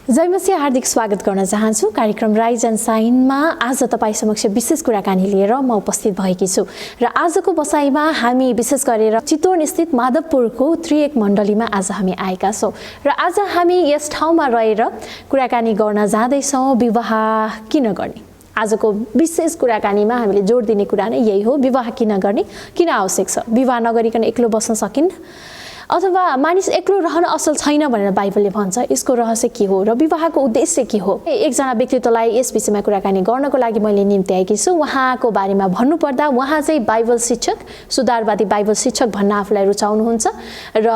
जय मसीह हार्दिक स्वागत गर्न चाहन्छु। कार्यक्रम राइज एन्ड साइनमा आज तपाईँ समक्ष विशेष कुराकानी लिएर म उपस्थित भएकी छु र आजको बसाइमा हामी विशेष गरेर चितवन स्थित माधवपुरको त्रिएक मण्डलीमा आज हामी आएका छौँ र आज हामी यस ठाउँमा रहेर कुराकानी गर्न जाँदैछौँ विवाह किन गर्ने। आजको विशेष कुराकानीमा हामीले जोड दिने कुरा नै यही हो, विवाह किन गर्ने, किन आवश्यक छ। विवाह नगरिकन एक्लो बस्न सकिन्न अथवा मानिस एक्लो रहन असल छैन भनेर बाइबलले भन्छ। यसको रहस्य के हो र विवाहको उद्देश्य के हो। एकजना व्यक्तित्वलाई यस विषयमा कुराकानी गर्नको लागि मैले निम्ति आएकी छु। उहाँको बारेमा भन्नुपर्दा उहाँ चाहिँ बाइबल शिक्षक, सुधारवादी बाइबल शिक्षक भन्न आफूलाई रुचाउनुहुन्छ र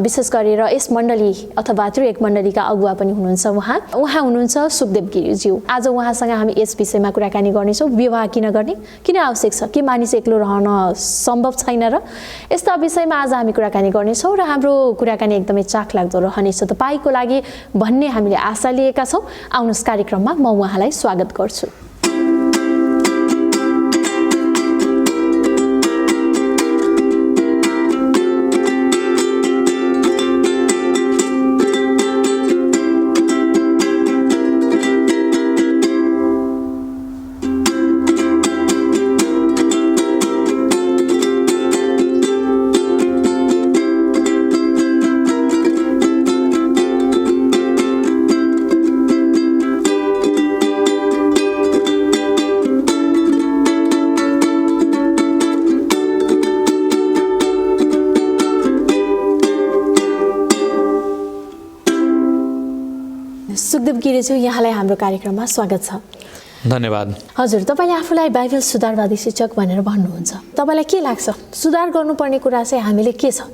विशेष गरेर यस मण्डली अथवा त्रिएक मण्डलीका अगुवा पनि हुनुहुन्छ। उहाँ हुनुहुन्छ सुखदेव गिरीज्यू। आज उहाँसँग हामी यस विषयमा कुराकानी गर्नेछौँ। विवाह किन गर्ने, किन आवश्यक छ, के मानिस एक्लो रहन सम्भव छैन र यस्ता विषयमा आज हामी कुराकानी गर्नेछौँ र हाम्रो कुराकानी एकदमै चाखलाग्दो रहनेछ तपाईको लागि भन्ने हामीले आशा लिएका छौँ। आउनुहोस् कार्यक्रममा म उहाँलाई स्वागत गर्छु। सुखदेव गिरीज्यू, यहाँलाई हाम्रो कार्यक्रममा स्वागत छ। धन्यवाद। हजुर, तपाईँले आफूलाई बाइबल सुधारवादी शिक्षक भनेर भन्नुहुन्छ। तपाईँलाई के लाग्छ सुधार गर्नुपर्ने कुरा चाहिँ हामीले के छ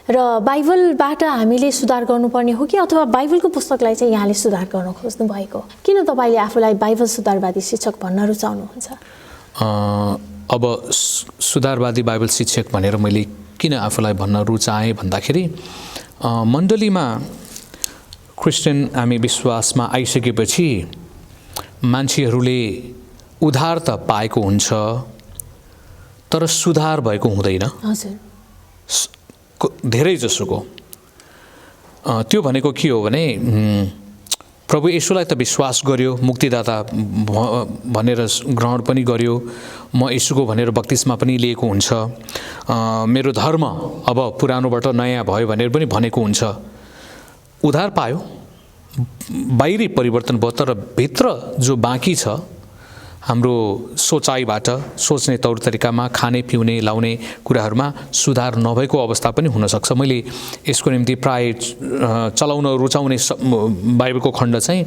र बाइबलबाट हामीले सुधार गर्नुपर्ने हो कि अथवा बाइबलको पुस्तकलाई चाहिँ यहाँले सुधार गर्न खोज्नु भएको? किन तपाईँले आफूलाई बाइबल सुधारवादी शिक्षक भन्न रुचाउनुहुन्छ? अब सुधारवादी बाइबल शिक्षक भनेर मैले किन आफूलाई भन्न रुचाएँ भन्दाखेरि मण्डलीमा क्रिस्चियन हामी विश्वासमा आइसकेपछि मान्छेहरूले उद्धार त पाएको हुन्छ तर सुधार भएको हुँदैन। धेरै जसोको त्यो भनेको के हो भने प्रभु येशूलाई त विश्वास गर्यो, मुक्तिदाता भनेर ग्रहण पनि गर्यो, म येशूको भनेर बत्तिस्मा पनि लिएको हुन्छ, मेरो धर्म अब पुरानोबाट नयाँ भयो भनेर पनि भनेको हुन्छ, उद्धार पायो, बाहिरी परिवर्तन भयो, तर भित्र जो बाँकी छ हाम्रो सोचाइबाट, सोच्ने तौर तरिकामा, खाने पिउने लाउने कुराहरूमा सुधार नभएको अवस्था पनि हुनसक्छ। मैले यसको निम्ति प्राय चलाउन रुचाउने बाइबलको खण्ड चाहिँ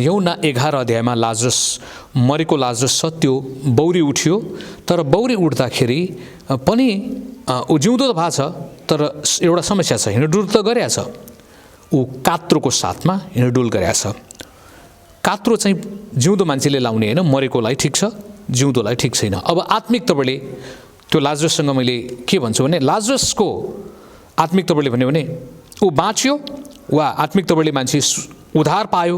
यूहन्ना 11 अध्यायमा लाजरस, मरेको लाजरस छ, त्यो बौरी उठ्यो, तर बौरी उठ्दाखेरि पनि ऊ जिउँदो त भएको छ तर एउटा समस्या छ, हिँडडुल त गरेको छ, ऊ कात्रोको साथमा हिँडडुल गरेको छ। कात्रो चाहिँ जिउँदो मान्छेले लाउने होइन, मरेकोलाई ठिक छ, जिउँदोलाई ठिक छैन। अब आत्मिक तौरले त्यो लाजरससँग मैले के भन्छु भने लाजरसको आत्मिक तौरले भन्यो भने ऊ बाँच्यो वा आत्मिक तौरले मान्छे उद्धार पायो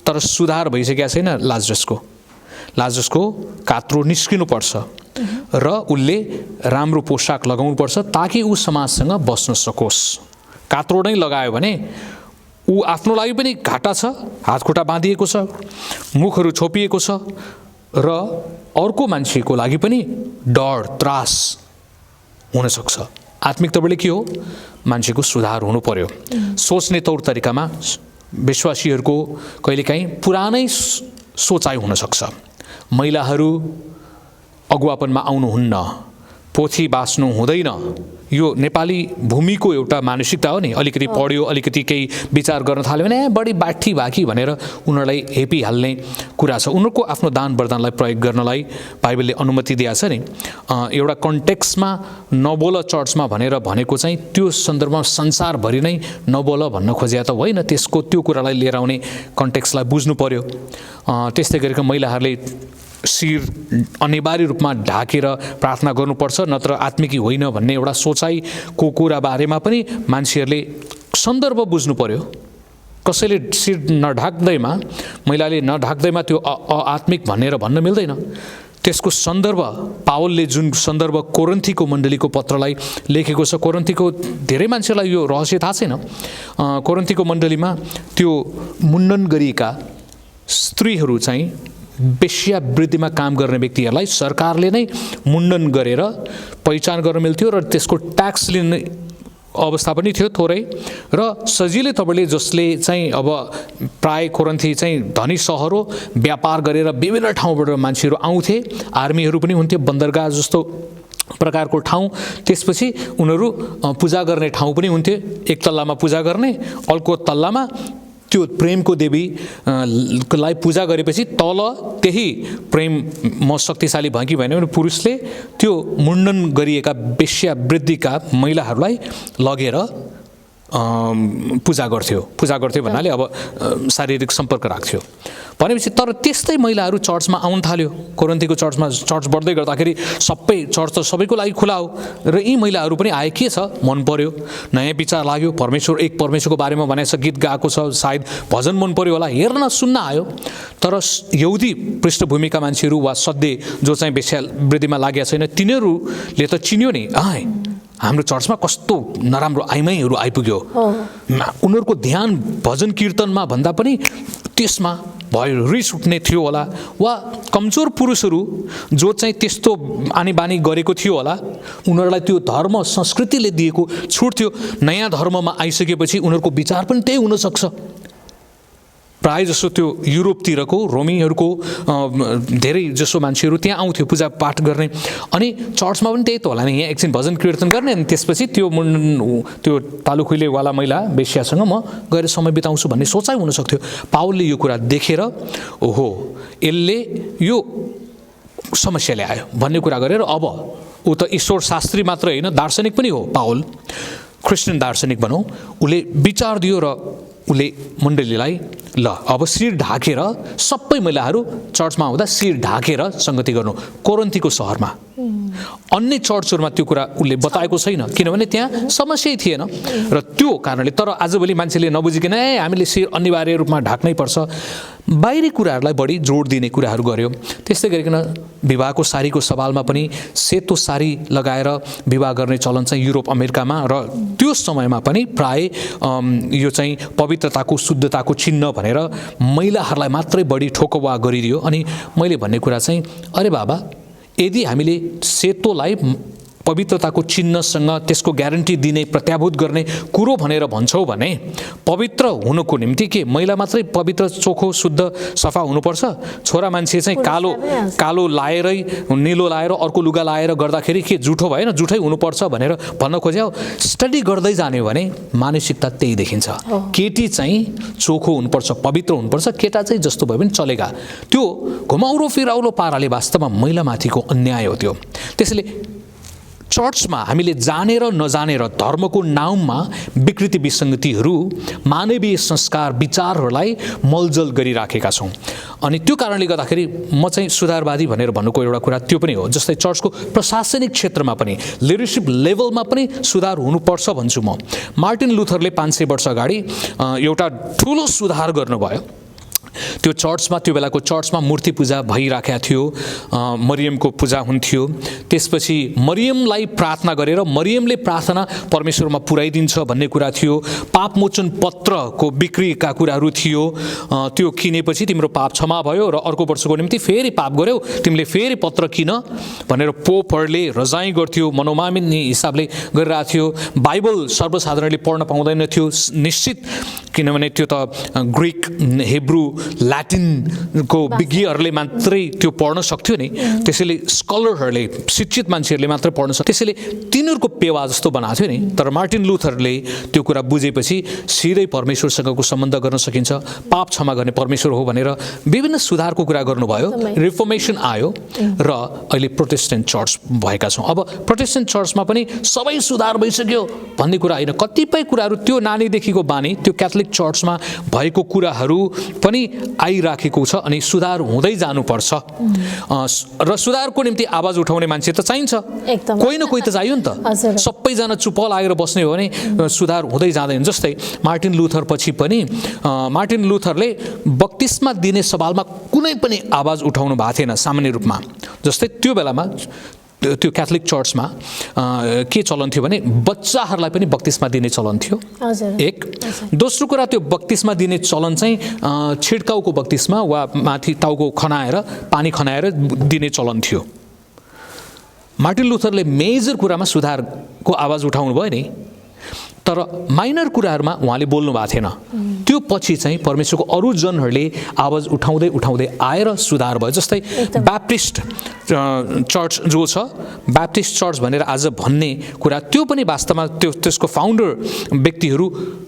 तर सुधार भइसकेको छैन। लाजरसको कात्रो निस्किनुपर्छ र उसले राम्रो पोसाक लगाउनुपर्छ ताकि ऊ समाजसँग बस्न सकोस्। कात्रो नै लगायो भने ऊ आफ्नो लागि पनि घाटा छ, हातखुट्टा बाँधिएको छ, मुखहरू छोपिएको छ र अर्को मान्छेको लागि पनि डर त्रास हुनसक्छ। आत्मिक तौरले के हो, मान्छेको सुधार हुनु पर्यो। सोच्ने तौर तरिकामा विश्वासीहरूको कहिलेकाहीँ पुरानै सोचाइ हुनसक्छ। महिलाहरू अगुवापनमा आउनुहुन्न, पोथी बाँच्नु हुँदैन, यो नेपाली भूमिको एउटा मानसिकता हो नि। अलिकति पढ्यो, अलिकति केही विचार गर्न थाल्यो भने बढी बाठी बाँकी भनेर उनीहरूलाई हेपिहाल्ने कुरा छ। उनीहरूको आफ्नो दान वरदानलाई प्रयोग गर्नलाई बाइबलले अनुमति दिएको छ नि। एउटा कन्टेक्स्टमा नबोल चर्चमा भनेर भनेको चाहिँ त्यो सन्दर्भमा संसारभरि नै नबोल भन्न खोजे त होइन, त्यसको त्यो कुरालाई लिएर आउने कन्टेक्स्टलाई बुझ्नु पर्यो। त्यस्तै गरेर महिलाहरूले शिर अनिवार्य रूपमा ढाकेर प्रार्थना गर्नुपर्छ नत्र आत्मिकी होइन भन्ने एउटा सोचाइको कुरा बारेमा पनि मान्छेहरूले सन्दर्भ बुझ्नु पर्यो। कसैले शिर नढाक्दैमा, महिलाले नढाक्दैमा त्यो आत्मिक भनेर भन्न मिल्दैन। त्यसको सन्दर्भ पावलले जुन सन्दर्भ कोरिन्थीको मण्डलीको पत्रलाई लेखेको छ, कोरिन्थीको धेरै मान्छेलाई यो रहस्य थाहा छैन। कोरिन्थीको मण्डलीमा त्यो मुण्डन गरिएका स्त्रीहरू चाहिँ वेश्यावृत्तिमा काम गर्ने व्यक्तिहरूलाई सरकारले नै मुण्डन गरेर पहिचान गर्न मिल्थ्यो र त्यसको ट्याक्स लिने अवस्था पनि थियो थोरै, र सजिलै तपाईँले जसले चाहिँ अब प्राय कोरिन्थी चाहिँ धनी सहर हो, व्यापार गरेर विभिन्न ठाउँबाट मान्छेहरू आउँथे, आर्मीहरू पनि हुन्थ्यो, बन्दरगाह जस्तो प्रकारको ठाउँ। त्यसपछि उनीहरू पूजा गर्ने ठाउँ पनि हुन्थ्यो, एक तल्लामा पूजा गर्ने, अर्को तल्लामा त्यो प्रेमको देवी लाई पूजा गरेपछि तल त्यही प्रेम म शक्तिशाली भयो कि भएन भने पुरुषले त्यो मुण्डन गरिएका वेश्यावृत्तिका महिलाहरूलाई लगेर पूजा गर्थ्यो भन्नाले अब शारीरिक सम्पर्क राख्थ्यो भनेपछि। तर त्यस्तै महिलाहरू चर्चमा आउन थाल्यो। कोरिन्थीको चर्चमा चर्च बढ्दै गर्दाखेरि सबै चर्च त सबैको लागि खुला हो, र यी महिलाहरू पनि आए, के छ मन पर्यो, नयाँ विचार लाग्यो, परमेश्वरको बारेमा भनेको छ, गीत गाएको छ, सायद भजन मन पर्यो होला, हेर्न सुन्न आयो। तर यहुदी पृष्ठभूमिका मान्छेहरू वा सधैँ जो चाहिँ वेश्यावृत्तिमा लागेका छैन तिनीहरूले त चिन्यो नि, हाम्रो चर्चमा कस्तो नराम्रो आइमाईहरू आइपुग्यो। उनीहरूको ध्यान भजन कीर्तनमा भन्दा पनि त्यसमा भयो, रिस उठ्ने थियो होला, वा कमजोर पुरुषहरू जो चाहिँ त्यस्तो आनी बानी गरेको थियो होला, उनीहरूलाई त्यो धर्म संस्कृतिले दिएको छुट थियो। नयाँ धर्ममा आइसकेपछि उनीहरूको विचार पनि त्यही हुनसक्छ। प्राय जसो त्यो युरोपतिरको रोमीहरूको धेरै जसो मान्छेहरू त्यहाँ आउँथ्यो पूजा पाठ गर्ने, अनि चर्चमा पनि त्यही त होला नि, यहाँ एकछिन भजन कीर्तन गर्ने, अनि त्यसपछि त्यो त्यो तालुखुइलेवाला महिला वेश्यासँग म गएर समय बिताउँछु भन्ने सोचाइ हुनसक्थ्यो। पावलले यो कुरा देखेर ओहो यसले यो समस्या ल्यायो भन्ने कुरा गरेर अब ऊ त ईश्वर शास्त्री मात्र होइन, दार्शनिक पनि हो पावल, क्रिस्चियन दार्शनिक भनौँ। उसले विचार दियो र उसले मण्डलीलाई ल अब शिर ढाकेर सबै महिलाहरू चर्चमा आउँदा शिर ढाकेर सङ्गति गर्नु। कोरिन्थीको सहरमा अन्य चर्चहरूमा त्यो कुरा उसले बताएको छैन, किनभने त्यहाँ समस्या थिएन र त्यो कारणले। तर आजभोलि मान्छेले नबुझिकन हामीले शिर अनिवार्य रूपमा ढाक्नै पर्छ, बाहिरी कुराहरूलाई बढी जोड दिने कुराहरू गर्यो। त्यस्तै गरिकन विवाहको सारीको सवालमा पनि सेतो सारी लगाएर विवाह गर्ने चलन चाहिँ युरोप अमेरिकामा र त्यो समयमा पनि प्राय यो चाहिँ पवित्रताको शुद्धताको चिन्ह भनेर महिलाहरूलाई मात्रै बढी ठोकवा गरिदियो। अनि मैले भन्ने कुरा चाहिँ अरे बाबा, यदि हामीले सेतोलाई पवित्रताको चिन्हसँग त्यसको ग्यारेन्टी दिने प्रत्याभूत गर्ने कुरो भनेर भन्छौँ भने पवित्र हुनुको निम्ति के महिला मात्रै पवित्र चोखो शुद्ध सफा हुनुपर्छ? छोरा मान्छे चाहिँ कालो लाएरै निलो लाएर अर्को लुगा लाएर गर्दाखेरि के जुठो भएन, जुठै हुनुपर्छ भनेर भन्न खोज्यो। स्टडी गर्दै जाने भने मानसिकता त्यही देखिन्छ। केटी चाहिँ चोखो हुनुपर्छ, पवित्र हुनुपर्छ, केटा चाहिँ जस्तो भयो भने चलेगा। त्यो घुमाउरो फिराउलो पाराले वास्तवमा महिलामाथिको अन्याय हो त्यो। त्यसैले चर्चमा हामीले जानेर नजानेर धर्मको नाउँमा विकृति विसङ्गतिहरू मानवीय संस्कार विचारहरूलाई मलजल गरिराखेका छौँ। अनि त्यो कारणले गर्दाखेरि म चाहिँ सुधारवादी भनेर भन्नुको एउटा कुरा त्यो पनि हो। जस्तै चर्चको प्रशासनिक क्षेत्रमा पनि लिडरसिप लेभलमा पनि सुधार हुनुपर्छ भन्छु म। मार्टिन लुथरले 500 वर्ष अगाडि एउटा ठुलो सुधार गर्नुभयो। त्यो चर्चमा, त्यो बेलाको चर्चमा मूर्ति पूजा भइराखेको थियो, मरियमको पूजा हुन्थ्यो। त्यसपछि मरियमलाई प्रार्थना गरेर मरियमले प्रार्थना परमेश्वरमा पुर्याइदिन्छ भन्ने कुरा थियो। पापमोचन पत्रको बिक्रीका कुराहरू थियो, त्यो किनेपछि तिम्रो पाप क्षमा भयो र अर्को वर्षको निम्ति फेरि पाप गर्यौ तिमीले फेरि पत्र किन भनेर पोपहरूले रजाइ गर्थ्यो, मनोमानिने हिसाबले गरिरहेको थियो। बाइबल सर्वसाधारणले पढ्न पाउँदैन थियो निश्चित, किनभने त्यो त ग्रिक, हिब्रू, ल्याटिनको विज्ञहरूले मात्रै त्यो पढ्न सक्थ्यो नि। त्यसैले स्कलरहरूले, शिक्षित मान्छेहरूले मात्रै पढ्न सक्थ्यो। त्यसैले तिनीहरूको पेवा जस्तो बनाएको थियो नि। तर मार्टिन लुथरले त्यो कुरा बुझेपछि सिधै परमेश्वरसँगको सम्बन्ध गर्न सकिन्छ, पाप क्षमा गर्ने परमेश्वर हो भनेर विभिन्न सुधारको कुरा गर्नुभयो। रिफर्मेसन आयो र अहिले प्रोटेस्टेन्ट चर्च भएका छौँ। अब प्रोटेस्टेन्ट चर्चमा पनि सबै सुधार भइसक्यो भन्ने कुरा होइन। कतिपय कुराहरू त्यो नानीदेखिको बानी, त्यो क्याथोलिक चर्चमा भएको कुराहरू पनि आइराखेको छ अनि सुधार हुँदै जानुपर्छ र सुधारको निम्ति आवाज उठाउने मान्छे त चाहिन्छ एकदम कोही न कोही त चाहियो नि त हजुर सबैजना चुप लागेर बस्ने हो भने सुधार हुँदै जाँदैन जस्तै मार्टिन लुथर पछि पनि मार्टिन लुथरले बत्तिसमा दिने सवालमा कुनै पनि आवाज उठाउनु भएको थिएन सामान्य रूपमा जस्तै त्यो बेलामा त्यो क्याथोलिक चर्चमा के चलन थियो भने बच्चाहरूलाई पनि बत्तिसमा दिने चलन थियो हजुर एक दोस्रो कुरा त्यो बत्तिसमा दिने चलन चाहिँ छिड्काउको बत्तिसमा वा माथि टाउको खनाएर पानी खनाएर दिने चलन थियो मार्टिन लुथरले मेजर कुरामा सुधारको आवाज उठाउनु भयो नि तर माइनर कुराहरूमा उहाँले बोल्नु भएको थिएन त्यो पछि चाहिँ परमेश्वरको अरू जनहरूले आवाज उठाउँदै उठाउँदै आएर सुधार भयो जस्तै ब्याप्टिस्ट चर्च जो छ ब्याप्टिस्ट चर्च भनेर आज भन्ने कुरा त्यो पनि वास्तवमा त्यसको फाउन्डर व्यक्तिहरू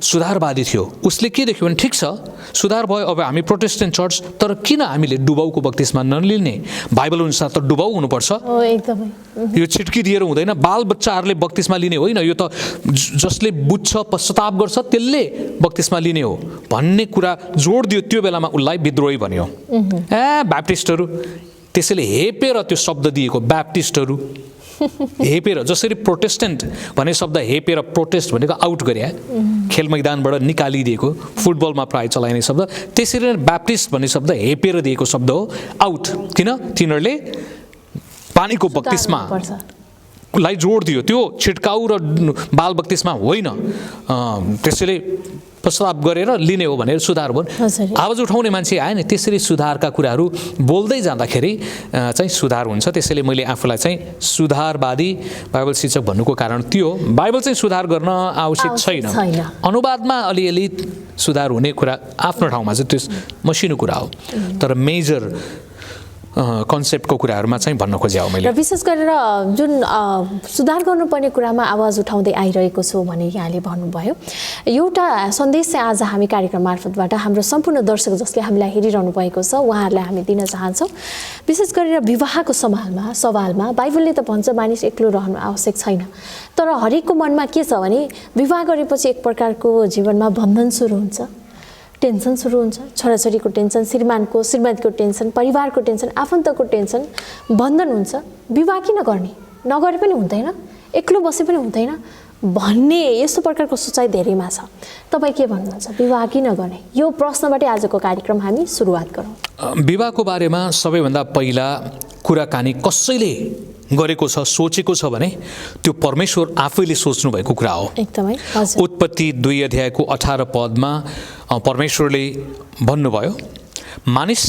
सुधारवादी थियो उसले के देख्यो भने ठिक छ सुधार भयो अब हामी प्रोटेस्टेन्ट चर्च तर किन हामीले डुबाउको बत्तिसमा नलिने बाइबल अनुसार त डुबाउ हुनुपर्छ एकदमै यो छिटकिदिएर हुँदैन बाल बच्चाहरूले बत्तिसमा लिने होइन यो त जसले बुझ्छ पश्चाताप गर्छ त्यसले बत्तिसमा लिने हो भन्ने कुरा जोड दियो त्यो बेलामा उसलाई विद्रोही भन्यो ब्याप्टिस्टहरू त्यसैले हेपेर त्यो शब्द दिएको ब्याप्टिस्टहरू हेपेर जसरी प्रोटेस्टेन्ट भन्ने शब्द हेपेर प्रोटेस्ट भनेको आउट गरे खेल मैदानबाट निकालिदिएको फुटबलमा प्राय चलाइने शब्द त्यसरी नै ब्याप्टिस्ट भन्ने शब्द हेपेर दिएको शब्द हो आउट किन तिनीहरूले पानीको बत्तिसमा लाई जोड दियो त्यो छिटकाउ र बाल बत्तिसमा होइन त्यसैले पश्चाताप गरेर लिने हो भनेर सुधार भयो आवाज उठाउने मान्छे आयो नि त्यसरी सुधारका कुराहरू बोल्दै जाँदाखेरि चाहिँ सुधार हुन्छ त्यसैले मैले आफूलाई चाहिँ सुधारवादी बाइबल शिक्षक भन्नुको कारण त्यो बाइबल चाहिँ सुधार गर्न आवश्यक छैन अनुवादमा अलिअलि सुधार हुने कुरा आफ्नो ठाउँमा चाहिँ त्यो मसिनो कुरा हो तर मेजर कन्सेप्टको कुराहरूमा चाहिँ भन्न खोजेँ मैले र विशेष गरेर जुन सुधार गर्नुपर्ने कुरामा आवाज उठाउँदै आइरहेको छु भने यहाँले भन्नुभयो एउटा सन्देश चाहिँ आज हामी कार्यक्रम मार्फतबाट हाम्रो सम्पूर्ण दर्शक जसले हामीलाई हेरिरहनु भएको छ उहाँहरूलाई हामी दिन चाहन्छौँ विशेष गरेर विवाहको सवालमा बाइबलले त भन्छ मानिस एक्लो रहनु आवश्यक छैन तर हरेकको मनमा के छ भने विवाह गरेपछि एक प्रकारको जीवनमा बन्धन सुरु हुन्छ टेन्सन सुरु हुन्छ छोराछोरीको टेन्सन श्रीमानको टेन्सन परिवारको टेन्सन आफन्तको टेन्सन बन्धन हुन्छ विवाह किन गर्ने नगरे पनि हुँदैन एक्लो बसे पनि हुँदैन भन्ने यस्तो प्रकारको सोचाइ धेरैमा छ तपाईँ के भन्नुहुन्छ विवाह किन गर्ने यो प्रश्नबाटै आजको कार्यक्रम हामी सुरुवात गरौँ विवाहको बारेमा सबैभन्दा पहिला कुराकानी कसैले गरेको छ सोचेको छ भने त्यो परमेश्वर आफैले सोच्नु भएको कुरा हो एकदमै उत्पत्ति 2 अध्यायको 18 पदमा परमेश्वरले भन्नुभयो मानिस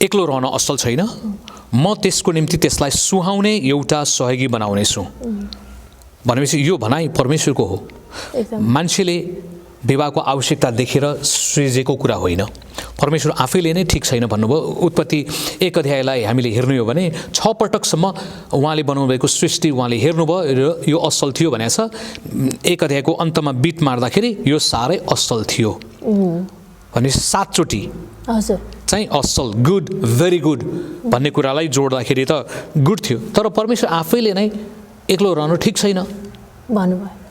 एक्लो रहन असल छैन म त्यसको निम्ति त्यसलाई सुहाउने एउटा सहयोगी बनाउने छु भनेपछि यो भनाइ परमेश्वरको हो मान्छेले विवाहको आवश्यकता देखेर सृजेको कुरा होइन परमेश्वर आफैले नै ठिक छैन भन्नुभयो उत्पत्ति 1 अध्यायलाई हामीले हेर्नु हो भने 6 पटकसम्म उहाँले बनाउनुभएको सृष्टि उहाँले हेर्नुभयो र यो असल थियो भनेको छ 1 अध्यायको अन्तमा बिट मार्दाखेरि यो साह्रै असल थियो भने 7 चोटि हजुर चाहिँ असल गुड भेरी गुड भन्ने कुरालाई जोड्दाखेरि त गुड थियो तर परमेश्वर आफैले नै एक्लो रहनु ठिक छैन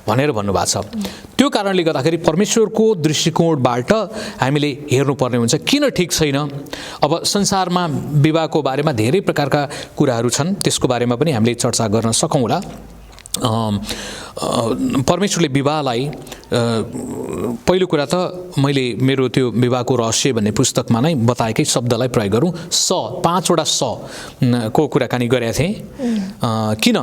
भनेर भन्नुभएको छ त्यो कारणले गर्दाखेरि परमेश्वरको दृष्टिकोणबाट हामीले हेर्नुपर्ने हुन्छ किन ठिक छैन अब संसारमा विवाहको बारेमा धेरै प्रकारका कुराहरू छन् त्यसको बारेमा पनि हामीले चर्चा गर्न सकौँला परमेश्वरले विवाहलाई पहिलो कुरा त मैले मेरो त्यो विवाहको रहस्य भन्ने पुस्तकमा नै बताएकै शब्दलाई प्रयोग गरौँ 5 वटा को कुराकानी गरेका थिएँ किन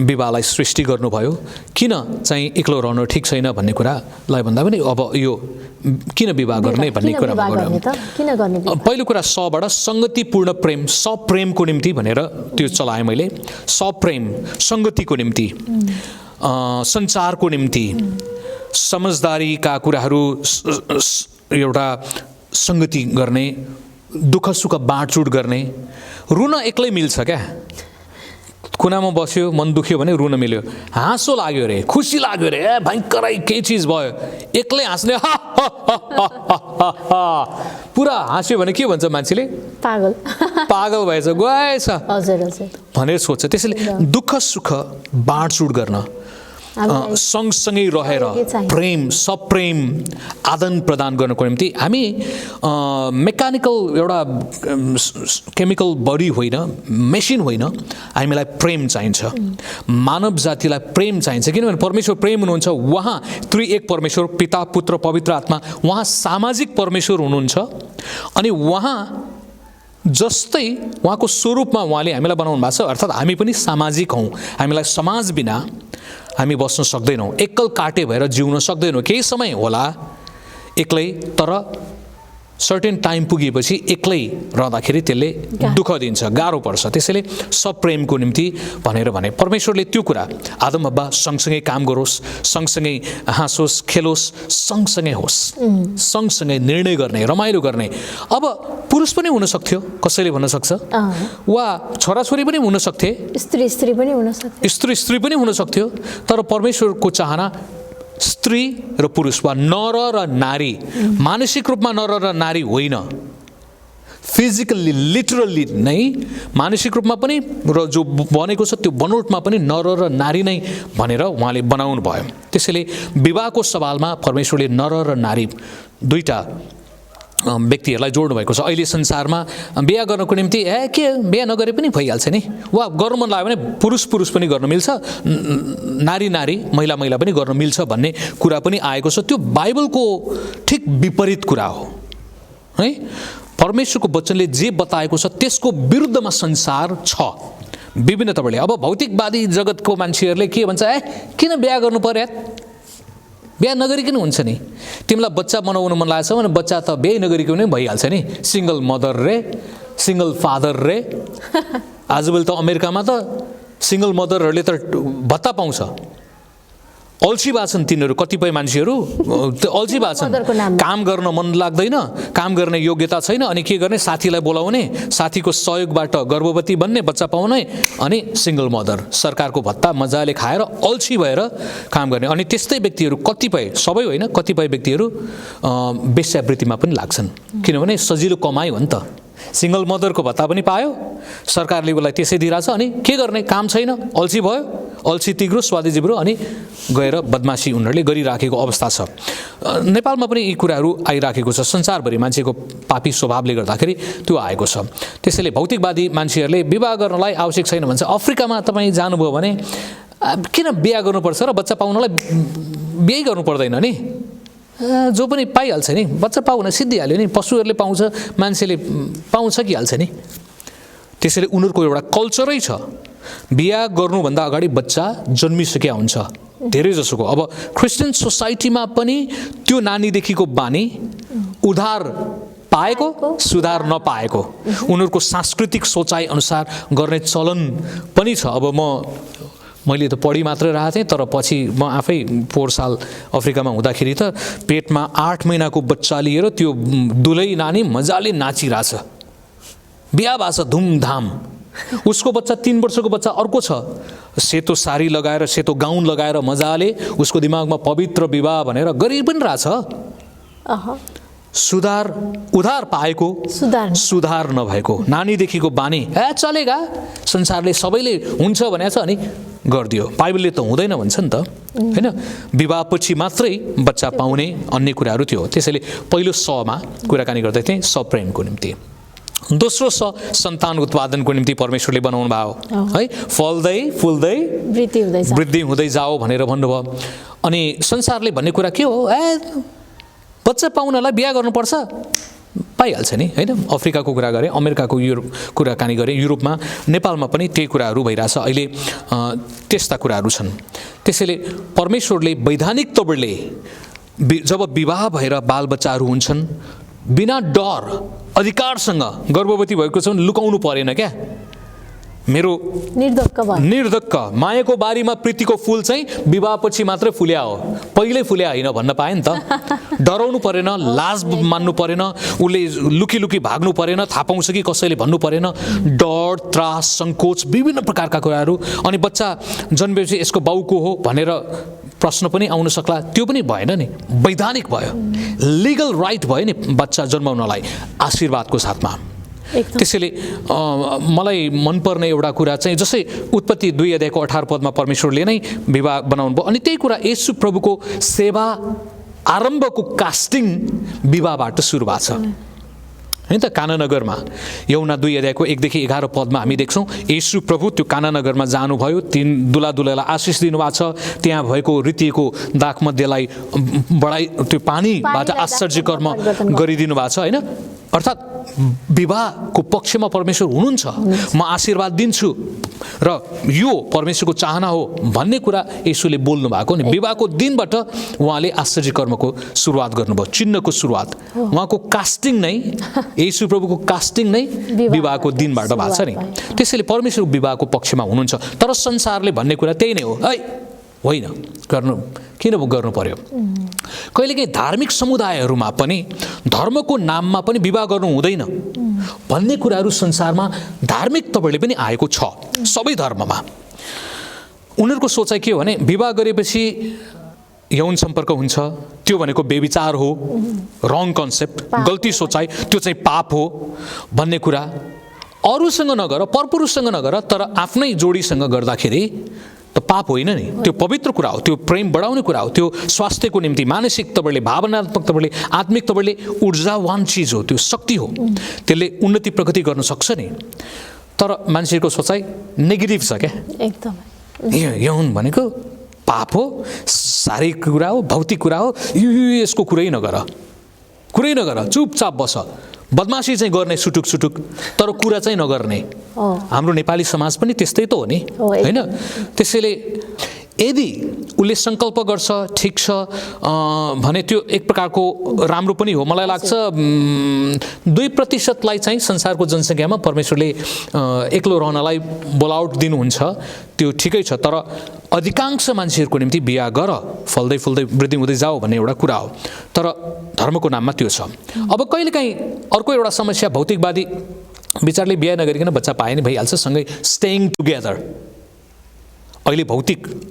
विवाहलाई सृष्टि गर्नुभयो किन चाहिँ एक्लो रहनु ठिक छैन भन्ने कुरालाई भन्दा पनि अब यो किन विवाह गर्ने भन्ने कुरामा पहिलो कुरा बाट संगतिपूर्ण प्रेम सप्रेमको निम्ति भनेर त्यो चलाएँ मैले सप्रेम संगतिको निम्ति सञ्चारको निम्ति समझदारीका कुराहरू एउटा संगति गर्ने दुःख सुख बाँडचुँड गर्ने रुन एक्लै मिल्छ क्या कुनामा बस्यो मन दुख्यो भने रुन मिल्यो हाँसो लाग्यो रे खुसी लाग्यो रे भयङ्करै केही चिज भयो एक्लै हाँस्ने पुरा हाँस्यो भने के भन्छ मान्छेले पागल भएछ गएछ भनेर सोध्छ त्यसैले दुःख सुख बाँडचुँड गर्न सँगसँगै रहेर प्रेम सप्रेम आदान प्रदान गर्नको निम्ति हामी मेकानिकल एउटा केमिकल बडी होइन, मेसिन होइन, हामीलाई प्रेम चाहिन्छ। मानव जातिलाई प्रेम चाहिन्छ, किनभने परमेश्वर प्रेम हुनुहुन्छ। उहाँ त्रिएक परमेश्वर पिता पुत्र पवित्र आत्मा, उहाँ सामाजिक परमेश्वर हुनुहुन्छ। अनि उहाँ जस्तै उहाँको स्वरूपमा उहाँले हामीलाई बनाउनु भएको छ, अर्थात् हामी पनि सामाजिक हौँ। हामीलाई समाज बिना हामी बस्न सक्दैनौँ, एक्कल काटे भएर जिउन सक्दैनौँ। केही समय होला एक्लै, तर सर्टेन टाइम पुगेपछि एक्लै रहँदाखेरि त्यसले दुःख दिन्छ, गाह्रो पर्छ। त्यसैले सब प्रेमको निम्ति भनेर भने परमेश्वरले त्यो कुरा आदम हब्बा सँगसँगै काम गरोस्, सँगसँगै हाँसोस् खेलोस्, सँगसँगै होस्, सँगसँगै निर्णय गर्ने, रमाइलो गर्ने। अब पुरुष पनि हुन सक्थ्यो, कसैले भन्न सक्छ, वा छोराछोरी पनि हुन सक्थे, स्त्री पनि हुन सक्थे, स्त्री पनि हुन सक्थ्यो। तर परमेश्वरको चाहना स्त्री र पुरुष वा नर र नारी, मानसिक रूपमा नर र नारी होइन, फिजिकल्ली लिटरल्ली नै मानसिक रूपमा पनि र जो बनेको छ त्यो बनोटमा पनि नर र नारी नै भनेर उहाँले बनाउनु भयो। त्यसैले विवाहको सवालमा परमेश्वरले नर र नारी दुईटा व्यक्तिहरूलाई जोड्नु भएको छ। अहिले संसारमा बिहा गर्नको निम्ति के बिहा नगरे पनि भइहाल्छ नि, वा गर्नु मन लाग्यो भने पुरुष पनि गर्न मिल्छ, नारी महिला पनि गर्न मिल्छ भन्ने कुरा पनि आएको छ। त्यो बाइबलको ठिक विपरीत कुरा हो है। परमेश्वरको वचनले जे बताएको छ त्यसको विरुद्धमा संसार छ, विभिन्न तपाईँले। अब भौतिकवादी जगतको मान्छेहरूले के भन्छ, किन बिहा गर्नु पर्यो, बिहा नगरिकन हुन्छ नि, तिमीलाई बच्चा बनाउनु मन लागेको छ भने बच्चा त बिहा नगरिकन नै भइहाल्छ नि, सिंगल मदर रे, सिंगल फादर रे। आजभोलि त अमेरिकामा त सिंगल मदरहरूले त भत्ता पाउँछ। अल्छी भएको छन् तिनीहरू, कतिपय मान्छेहरू अल्छी भएको छन्, काम गर्न मन लाग्दैन, काम गर्ने योग्यता छैन, अनि के गर्ने, साथीलाई बोलाउने, साथीको सहयोगबाट गर्भवती बन्ने, बच्चा पाउने, अनि सिंगल मदर, सरकारको भत्ता मजाले खाएर अल्छी भएर काम गर्ने। अनि त्यस्तै व्यक्तिहरू कतिपय, सबै होइन, कतिपय व्यक्तिहरू वेश्यावृत्तिमा पनि लाग्छन्, किनभने सजिलो कमाइ हो नि त। सिंगल मदरको भत्ता पनि पायो, सरकारले उसलाई त्यसै दिइरहेछ, अनि के गर्ने, काम छैन, अल्छी भयो, अल्छी तिग्रो स्वादी जिब्रो, अनि गएर बदमासी उनीहरूले गरिराखेको अवस्था छ। नेपालमा पनि यी कुराहरू आइराखेको छ, संसारभरि मान्छेको पापी स्वभावले गर्दाखेरि त्यो आएको छ। त्यसैले भौतिकवादी मान्छेहरूले विवाह गर्नलाई आवश्यक छैन भन्छ। अफ्रिकामा तपाईँ जानुभयो भने किन बिहा गर्नुपर्छ र बच्चा पाउनलाई बिहे गर्नु पर्दैन नि, जो पनि पाइहाल्छ नि, बच्चा पाउन सिद्धिहाल्यो नि, पशुहरूले पाउँछ, मान्छेले पाउँछ कि हाल्छ नि। त्यसैले उनीहरूको एउटा कल्चरै छ, बिहा गर्नुभन्दा अगाडि बच्चा जन्मिसकेका हुन्छ धेरै जसोको। अब क्रिस्चियन सोसाइटीमा पनि त्यो नानीदेखिको बानी, उद्धार पाएको सुधार नपाएको, उनीहरूको सांस्कृतिक सोचाइ अनुसार गर्ने चलन पनि छ। अब मैले त पढी मात्रै रहेको थिएँ, तर पछि म आफै 4 साल अफ्रिकामा हुँदाखेरि त पेटमा 8 महिनाको बच्चा लिएर त्यो दुलै नानी मजाले नाचिरहेछ, बिहा भएको छ धुमधाम। उसको बच्चा 3 वर्षको बच्चा अर्को छ, सेतो साडी लगाएर, सेतो गाउन लगाएर मजाले उसको दिमागमा पवित्र विवाह भनेर गरि पनि रहेछ। उधार पाएको सुधार नभएको, नानीदेखिको बानी चलेगा, संसारले सबैले हुन्छ भनेको छ अनि गरिदियो। बाइबलले त हुँदैन भन्छ नि त, होइन? विवाहपछि मात्रै बच्चा पाउने अन्य कुराहरू थियो। त्यसैले पहिलो समा कुराकानी गर्दै थिएँ सप्रेमको निम्ति। दोस्रो सन्तान उत्पादनको निम्ति परमेश्वरले बनाउनु भयो है, फल्दै फुल्दै वृद्धि हुँदै जाओ भनेर भन्नुभयो। अनि संसारले भन्ने कुरा के हो, बच्चा पाउनलाई बिहा गर्नुपर्छ, पाइहाल्छ नि, होइन? अफ्रिकाको कुरा गरेँ, अमेरिकाको कुराकानी गरेँ, युरोपमा, नेपालमा पनि त्यही कुराहरू भइरहेछ अहिले, त्यस्ता कुराहरू छन्। त्यसैले परमेश्वरले वैधानिक तौरले जब विवाह भएर बालबच्चाहरू हुन्छन्, बिना डर अधिकारसँग गर्भवती भएको छ भने लुकाउनु परेन क्या। मेरो निर्धक्क मायाको बारीमा प्रीतिको फुल चाहिँ विवाहपछि मात्रै फुल्या हो, पहिल्यै फुल्या होइन भन्न पाएँ नि त। डराउनु परेन, लाज मान्नु परेन, उसले लुकी भाग्नु परेन, थाहा पाउँछ कि कसैले भन्नु परेन। डर, त्रास, सङ्कोच, विभिन्न प्रकारका कुराहरू। अनि बच्चा जन्मेपछि यसको बाउको हो भनेर प्रश्न पनि आउन सक्ला, त्यो पनि भएन नि, वैधानिक भयो, लिगल राइट भयो नि बच्चा जन्माउनलाई आशीर्वादको साथमा। एकदम। त्यसैले मलाई मनपर्ने एउटा कुरा चाहिँ जसै उत्पत्ति 2:18 परमेश्वरले नै विवाह बनाउनु भयो, अनि त्यही कुरा येशू प्रभुको सेवा आरम्भको कास्टिङ विवाहबाट सुरु भएको छ हैन त। काना नगरमा यूहन्ना 2:1-11 हामी देख्छौँ येशू प्रभु त्यो काना नगरमा जानुभयो, तीन दुला दुलालाई आशिष दिनुभएको छ, त्यहाँ भएको रितिएको दाखमध्येलाई बढाइ त्यो पानीबाट आश्चर्य कर्म गरिदिनु भएको छ हैन। अर्थात् विवाहको पक्षमा परमेश्वर हुनुहुन्छ, म आशीर्वाद दिन्छु र यो परमेश्वरको चाहना हो भन्ने कुरा येशूले बोल्नु भएको नि। विवाहको दिनबाट उहाँले आश्चर्य कर्मको सुरुवात गर्नुभयो, चिन्हको सुरुवात उहाँको कास्टिङ नै, येशू प्रभुको कास्टिङ नै विवाहको दिनबाट भएको छ नि। त्यसैले परमेश्वर विवाहको पक्षमा हुनुहुन्छ, तर संसारले भन्ने कुरा त्यही नै हो, है होइन गर्नु किन गर्नु पर्यो। कहिलेकाहीँ धार्मिक समुदायहरूमा पनि धर्मको नाममा पनि विवाह गर्नु हुँदैन भन्ने कुराहरू संसारमा धार्मिक तपाईँले पनि आएको छ। सबै धर्ममा उनीहरूको सोचाइ के हो भने विवाह गरेपछि यौन सम्पर्क हुन्छ, त्यो भनेको बेविचार हो, रङ कन्सेप्ट, गल्ती सोचाइ, त्यो चाहिँ पाप हो भन्ने कुरा। अरूसँग नगर, परपुरुषसँग नगर, तर आफ्नै जोडीसँग गर्दाखेरि त पाप होइन नि, त्यो पवित्र कुरा हो, त्यो प्रेम बढाउने कुरा हो, त्यो स्वास्थ्यको निम्ति मानसिक तपाईँले, भावनात्मक तपाईँले, आत्मिक तपाईँले ऊर्जावान चिज हो, त्यो शक्ति हो, त्यसले उन्नति प्रगति गर्न सक्छ नि। तर मान्छेको सोचाइ नेगेटिभ छ क्या, एकदम। यौन भनेको पाप हो, शारीरिक कुरा हो, भौतिक कुरा हो, यसको कुरै नगर, चुपचाप बस। बदमासी चाहिँ गर्ने सुटुक सुटुक, तर कुरा चाहिँ नगर्ने। हाम्रो नेपाली समाज पनि त्यस्तै त हो नि होइन। त्यसैले यदि उसले सङ्कल्प गर्छ ठिक छ भने त्यो एक प्रकारको राम्रो पनि हो। मलाई लाग्छ 2% चाहिँ संसारको जनसङ्ख्यामा परमेश्वरले एक्लो रहनलाई बोलाउट दिनुहुन्छ, त्यो ठिकै छ। तर अधिकांश मान्छेहरूको निम्ति बिहा गर, फल्दै फुल्दै वृद्धि हुँदै जाऊ भन्ने एउटा कुरा हो, तर धर्मको नाममा त्यो छ। अब कहिलेकाहीँ अर्को एउटा समस्या, भौतिकवादी विचारले बिहा नगरिकन बच्चा पाए नि भइहाल्छ, सँगै स्टेइङ टुगेदर। अहिले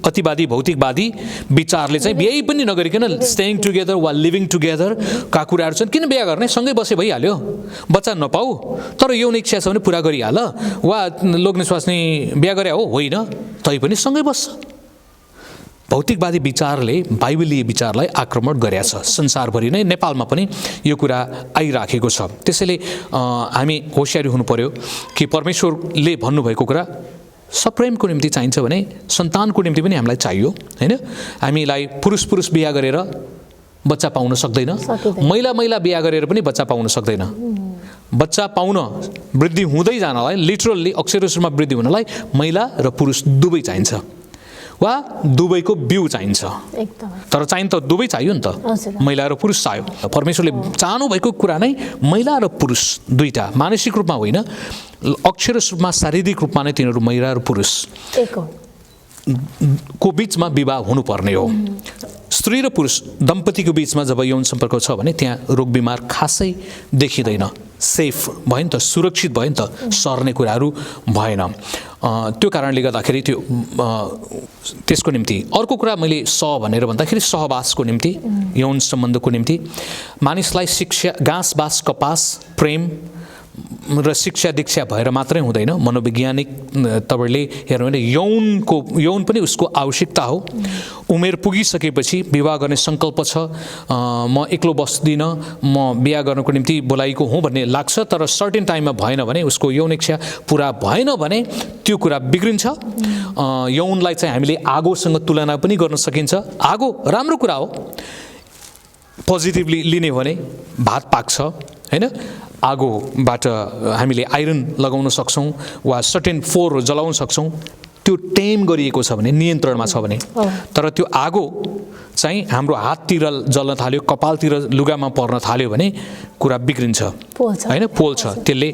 अतिवादी भौतिकवादी विचारले चाहिँ बिहे पनि नगरिकन स्टेइङ टुगेदर वा लिभिङ टुगेदर का कुराहरू छन्। किन बिहा गर्ने, सँगै बसे भइहाल्यो, बच्चा नपाऊ तर यौन इच्छा छ भने पुरा गरिहाल, वा लोग्ने स्वास्नी बिहा गरे हो होइन, तै पनि सँगै बस्छ। भौतिकवादी विचारले बाइबलीय विचारलाई आक्रमण गरेको छ संसारभरि नै, नेपालमा पनि यो कुरा आइराखेको छ। त्यसैले हामी होसियारी हुनु पर्यो कि परमेश्वरले भन्नुभएको कुरा सप्रेमको निम्ति चाहिन्छ भने सन्तानको निम्ति पनि हामीलाई चाहियो हैन। हामीलाई पुरुष पुरुष बिहा गरेर बच्चा पाउन सक्दैन, महिला महिला बिहा गरेर पनि बच्चा पाउन सक्दैन। बच्चा पाउन, वृद्धि हुँदै जानलाई, लिटरल्ली अक्षर रूपमा वृद्धि हुनलाई महिला र पुरुष दुवै चाहिन्छ, वा दुवैको बिउ चाहिन्छ। तर चाहिन त दुवै चाहियो नि त, महिला र पुरुष चाहियो। परमेश्वरले चाहनु भएको कुरा नै महिला र पुरुष दुईटा, मानसिक रूपमा होइन, अक्षर रूपमा शारीरिक रूपमा नै तिनीहरू महिला र पुरुष को बीचमा विवाह हुनुपर्ने हो। स्त्री र पुरुष दम्पतिको बीचमा जब यौन सम्पर्क छ भने त्यहाँ रोग बिमार खासै देखिँदैन, सेफ भयो नि त, सुरक्षित भयो नि त, सर्ने कुराहरू भएन। त्यो कारणले गर्दाखेरि त्यो त्यसको निम्ति अर्को कुरा मैले भनेर भन्दाखेरि सहवासको निम्ति, यौन सम्बन्धको निम्ति मानिसलाई शिक्षा, घाँस बास कपास प्रेम र शिक्षा दीक्षा भएर मात्रै हुँदैन। मनोवैज्ञानिक तपाईँले हेर्नु भने यौन पनि उसको आवश्यकता हो। उमेर पुगिसकेपछि विवाह गर्ने सङ्कल्प छ, म एक्लो बस्दिनँ, म बिहा गर्नको निम्ति बोलाइको हुँ भन्ने लाग्छ, तर सर्टेन टाइममा भएन भने, उसको यौन इच्छा पुरा भएन भने त्यो कुरा बिग्रिन्छ। यौनलाई चाहिँ हामीले आगोसँग तुलना पनि गर्न सकिन्छ। आगो राम्रो कुरा हो, पोजिटिभली लिने भने भात पाक्छ हैन। आगोबाट हामीले आइरन लगाउन सक्छौँ वा सर्टेन फोर जलाउन सक्छौँ, त्यो टेम गरिएको छ भने, नियन्त्रणमा छ भने। तर त्यो आगो चाहिँ हाम्रो हाततिर जल्न थाल्यो, कपालतिर लुगामा पर्न थाल्यो भने कुरा बिग्रिन्छ हैन, पोल्छ, त्यसले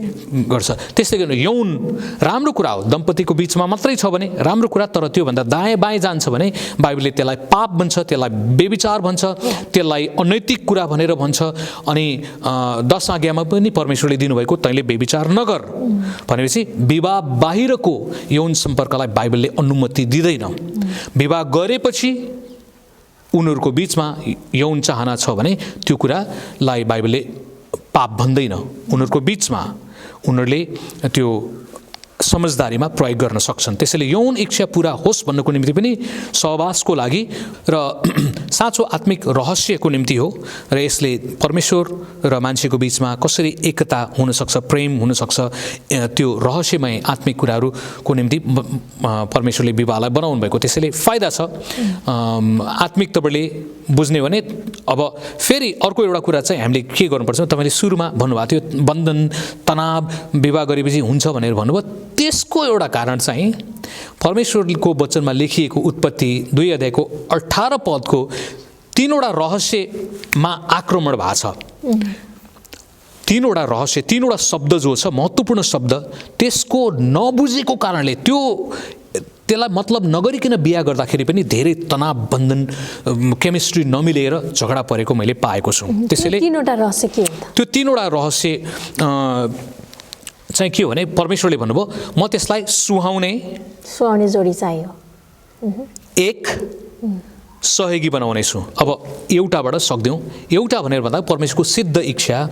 गर्छ। त्यस्तै गरी यौन राम्रो कुरा हो, दम्पतिको बीचमा मात्रै छ भने राम्रो कुरा, तर त्योभन्दा दाएँ बाएँ जान्छ भने बाइबलले त्यसलाई पाप भन्छ, त्यसलाई बेविचार भन्छ, त्यसलाई अनैतिक कुरा भनेर भन्छ। अनि 10 आज्ञामा पनि परमेश्वरले दिनुभएको तैँले बेविचार नगर भनेपछि विवाह बाहिरको यौन सम्पर्कलाई बाइबलले अनुमति दिँदैन। विवाह गरेपछि उनीहरूको बीचमा यौन चाहना छ भने त्यो कुरालाई बाइबलले पाप भन्दैन। उनीहरूको बीचमा उनीहरूले त्यो समझदारीमा प्रयोग गर्न सक्छन्। त्यसैले यौन इच्छा पूरा होस् भन्नको निम्ति पनि सहवासको लागि र साँचो आत्मिक रहस्यको निम्ति हो र यसले परमेश्वर र मान्छेको बीचमा कसरी एकता हुनसक्छ, प्रेम हुनसक्छ, त्यो रहस्यमय आत्मिक कुराहरूको निम्ति परमेश्वरले विवाहलाई बनाउनु भएको। त्यसैले फाइदा छ। आत्मिक तपाईँले बुझ्ने भने अब फेरि अर्को एउटा कुरा चाहिँ हामीले के गर्नुपर्छ, तपाईँले सुरुमा भन्नुभएको थियो बन्धन तनाव विवाह गरेपछि हुन्छ भनेर भन्नुभयो। त्यसको एउटा कारण चाहिँ परमेश्वरको वचनमा लेखिएको उत्पत्ति 2 अध्यायको 18 पदको 3वटा रहस्यमा आक्रमण भएको छ। 3वटा रहस्य, 3वटा शब्द जो छ महत्त्वपूर्ण शब्द, त्यसको नबुझेको कारणले त्यसलाई मतलब नगरिकन बिहा गर्दाखेरि पनि धेरै तनाव, बन्धन, केमिस्ट्री नमिलेर झगडा परेको मैले पाएको छु। त्यसैले 3वटा रहस्य के हो? त्यो 3वटा रहस्य चाहिँ के हो भने परमेश्वरले भन्नुभयो म त्यसलाई सुहाउने जोडी चाहियो, एक सहयोगी बनाउनेछु। अब एउटाबाट सक्दैनौँ, एउटा भनेर भन्दा परमेश्वरको सिद्ध इच्छा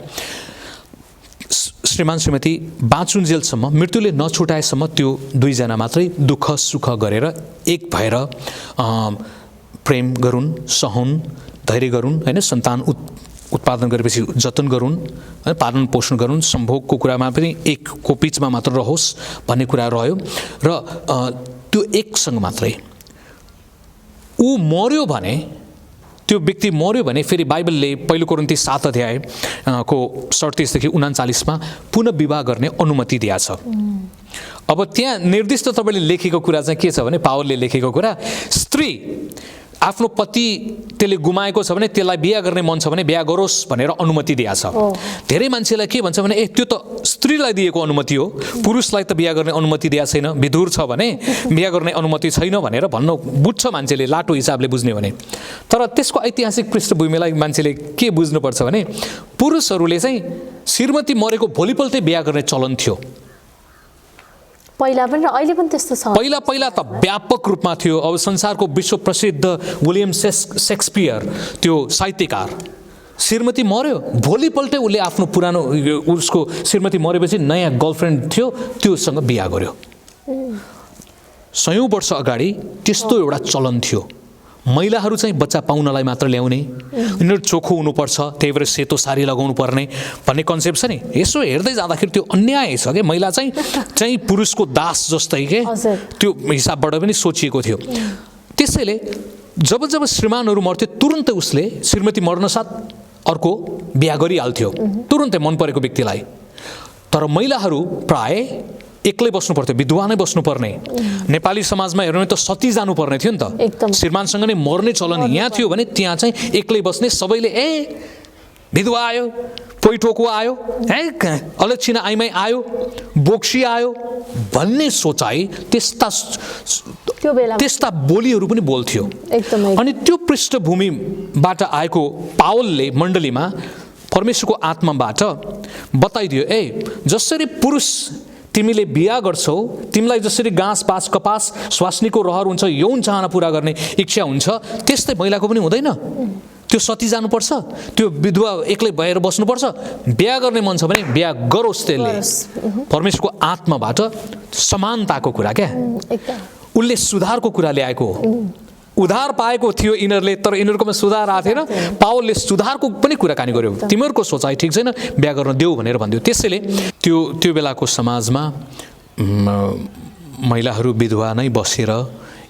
श्रीमान श्रीमती बाँचुन्जेलसम्म, मृत्युले नछुटाएसम्म त्यो 2 जना मात्रै दुःख सुख गरेर एक भएर प्रेम गरून्, सहन, धैर्य गरून्, होइन, सन्तान उत्पादन गरेपछि जतन गरून्, पालन पोषण गरून्, सम्भोगको कुरामा पनि एकको बिचमा मात्र रहोस् भन्ने कुरा रह्यो। र त्यो एकसँग मात्रै ऊ मर्यो भने, त्यो व्यक्ति मर्यो भने फेरि बाइबलले 1 कोरिन्थी 7 अध्याय को 37 देखि 39 पुनः विवाह गर्ने अनुमति दिएको छ। अब त्यहाँ निर्दिष्ट तपाईँले लेखेको कुरा चाहिँ के छ भने, पावलले लेखेको कुरा, स्त्री आफ्नो पति त्यसले गुमाएको छ भने त्यसलाई बिहा गर्ने मन छ भने बिहा गरोस् भनेर अनुमति दिएको छ। धेरै मान्छेलाई के भन्छ भने त्यो त स्त्रीलाई दिएको अनुमति हो, पुरुषलाई त बिहा गर्ने अनुमति दिएको छैन, विधुर छ भने बिहा गर्ने अनुमति छैन भनेर भन्न बुझ्छ मान्छेले, लाटो हिसाबले बुझ्ने भने। तर त्यसको ऐतिहासिक पृष्ठभूमिलाई मान्छेले के बुझ्नुपर्छ भने पुरुषहरूले चाहिँ श्रीमती मरेको भोलिपल्टै बिहा गर्ने चलन थियो। पहिला पनि र अहिले पनि त्यस्तो छ। पहिला त व्यापक रूपमा थियो। अब संसारको विश्व प्रसिद्ध विलियम शेक्सपियर, त्यो साहित्यकार, श्रीमती मर्यो भोलिपल्टै उसले आफ्नो पुरानो उसको श्रीमती मरेपछि नयाँ गर्लफ्रेन्ड थियो त्योसँग बिहा गर्यो। 100 वर्ष अगाडि त्यस्तो एउटा चलन थियो। महिलाहरू चाहिँ बच्चा पाउनलाई मात्र ल्याउने, उनीहरू चोखो हुनुपर्छ, त्यही भएर सेतो साडी लगाउनु पर्ने भन्ने कन्सेप्ट छ नि। यसो हेर्दै जाँदाखेरि त्यो अन्याय छ कि महिला चाहिँ पुरुषको दास जस्तै के त्यो हिसाबबाट पनि सोचिएको थियो। त्यसैले जब श्रीमानहरू मर्थ्यो तुरुन्तै उसले श्रीमती मर्न साथ अर्को बिहा गरिहाल्थ्यो, तुरुन्तै मन परेको व्यक्तिलाई। तर महिलाहरू प्राय एक्लै बस्नु पर्थ्यो, विधवा नै बस्नुपर्ने। नेपाली समाजमा हेर्नु त सती जानुपर्ने थियो नि त, श्रीमानसँग नै मर्ने चलन यहाँ थियो भने त्यहाँ चाहिँ एक्लै बस्ने। सबैले विधवा आयो, पोइटोको आयो, अलक्षिणा आइमाई आयो, बोक्सी आयो भन्ने सोचाइ, त्यस्ता बोलीहरू पनि बोल्थ्यो। अनि त्यो पृष्ठभूमिबाट आएको पावलले मण्डलीमा परमेश्वरको आत्माबाट बताइदियो, जसरी पुरुष तिमीले बिहा गर्छौ, तिमीलाई जसरी घाँस पास कपास स्वास्नीको रहर हुन्छ, यौन चाहना पूरा गर्ने इच्छा हुन्छ, त्यस्तै महिलाको पनि हुँदैन। त्यो सती जानुपर्छ, त्यो विधवा एक्लै भएर बस्नुपर्छ। बिहा गर्ने मन छ भने बिहा गरोस्। त्यसले परमेश्वरको आत्माबाट समानताको कुरा क्या, उसले सुधारको कुरा ल्याएको हो। उधार पाएको थियो यिनीहरूले, तर यिनीहरूकोमा सुधार आएको थिएन। पावलले सुधारको पनि कुराकानी गर्यो। तिमीहरूको सोचाइ ठिक छैन, बिहा गर्न देऊ भनेर भनिदियो। त्यसैले त्यो बेलाको समाजमा महिलाहरू विधवा नै बसेर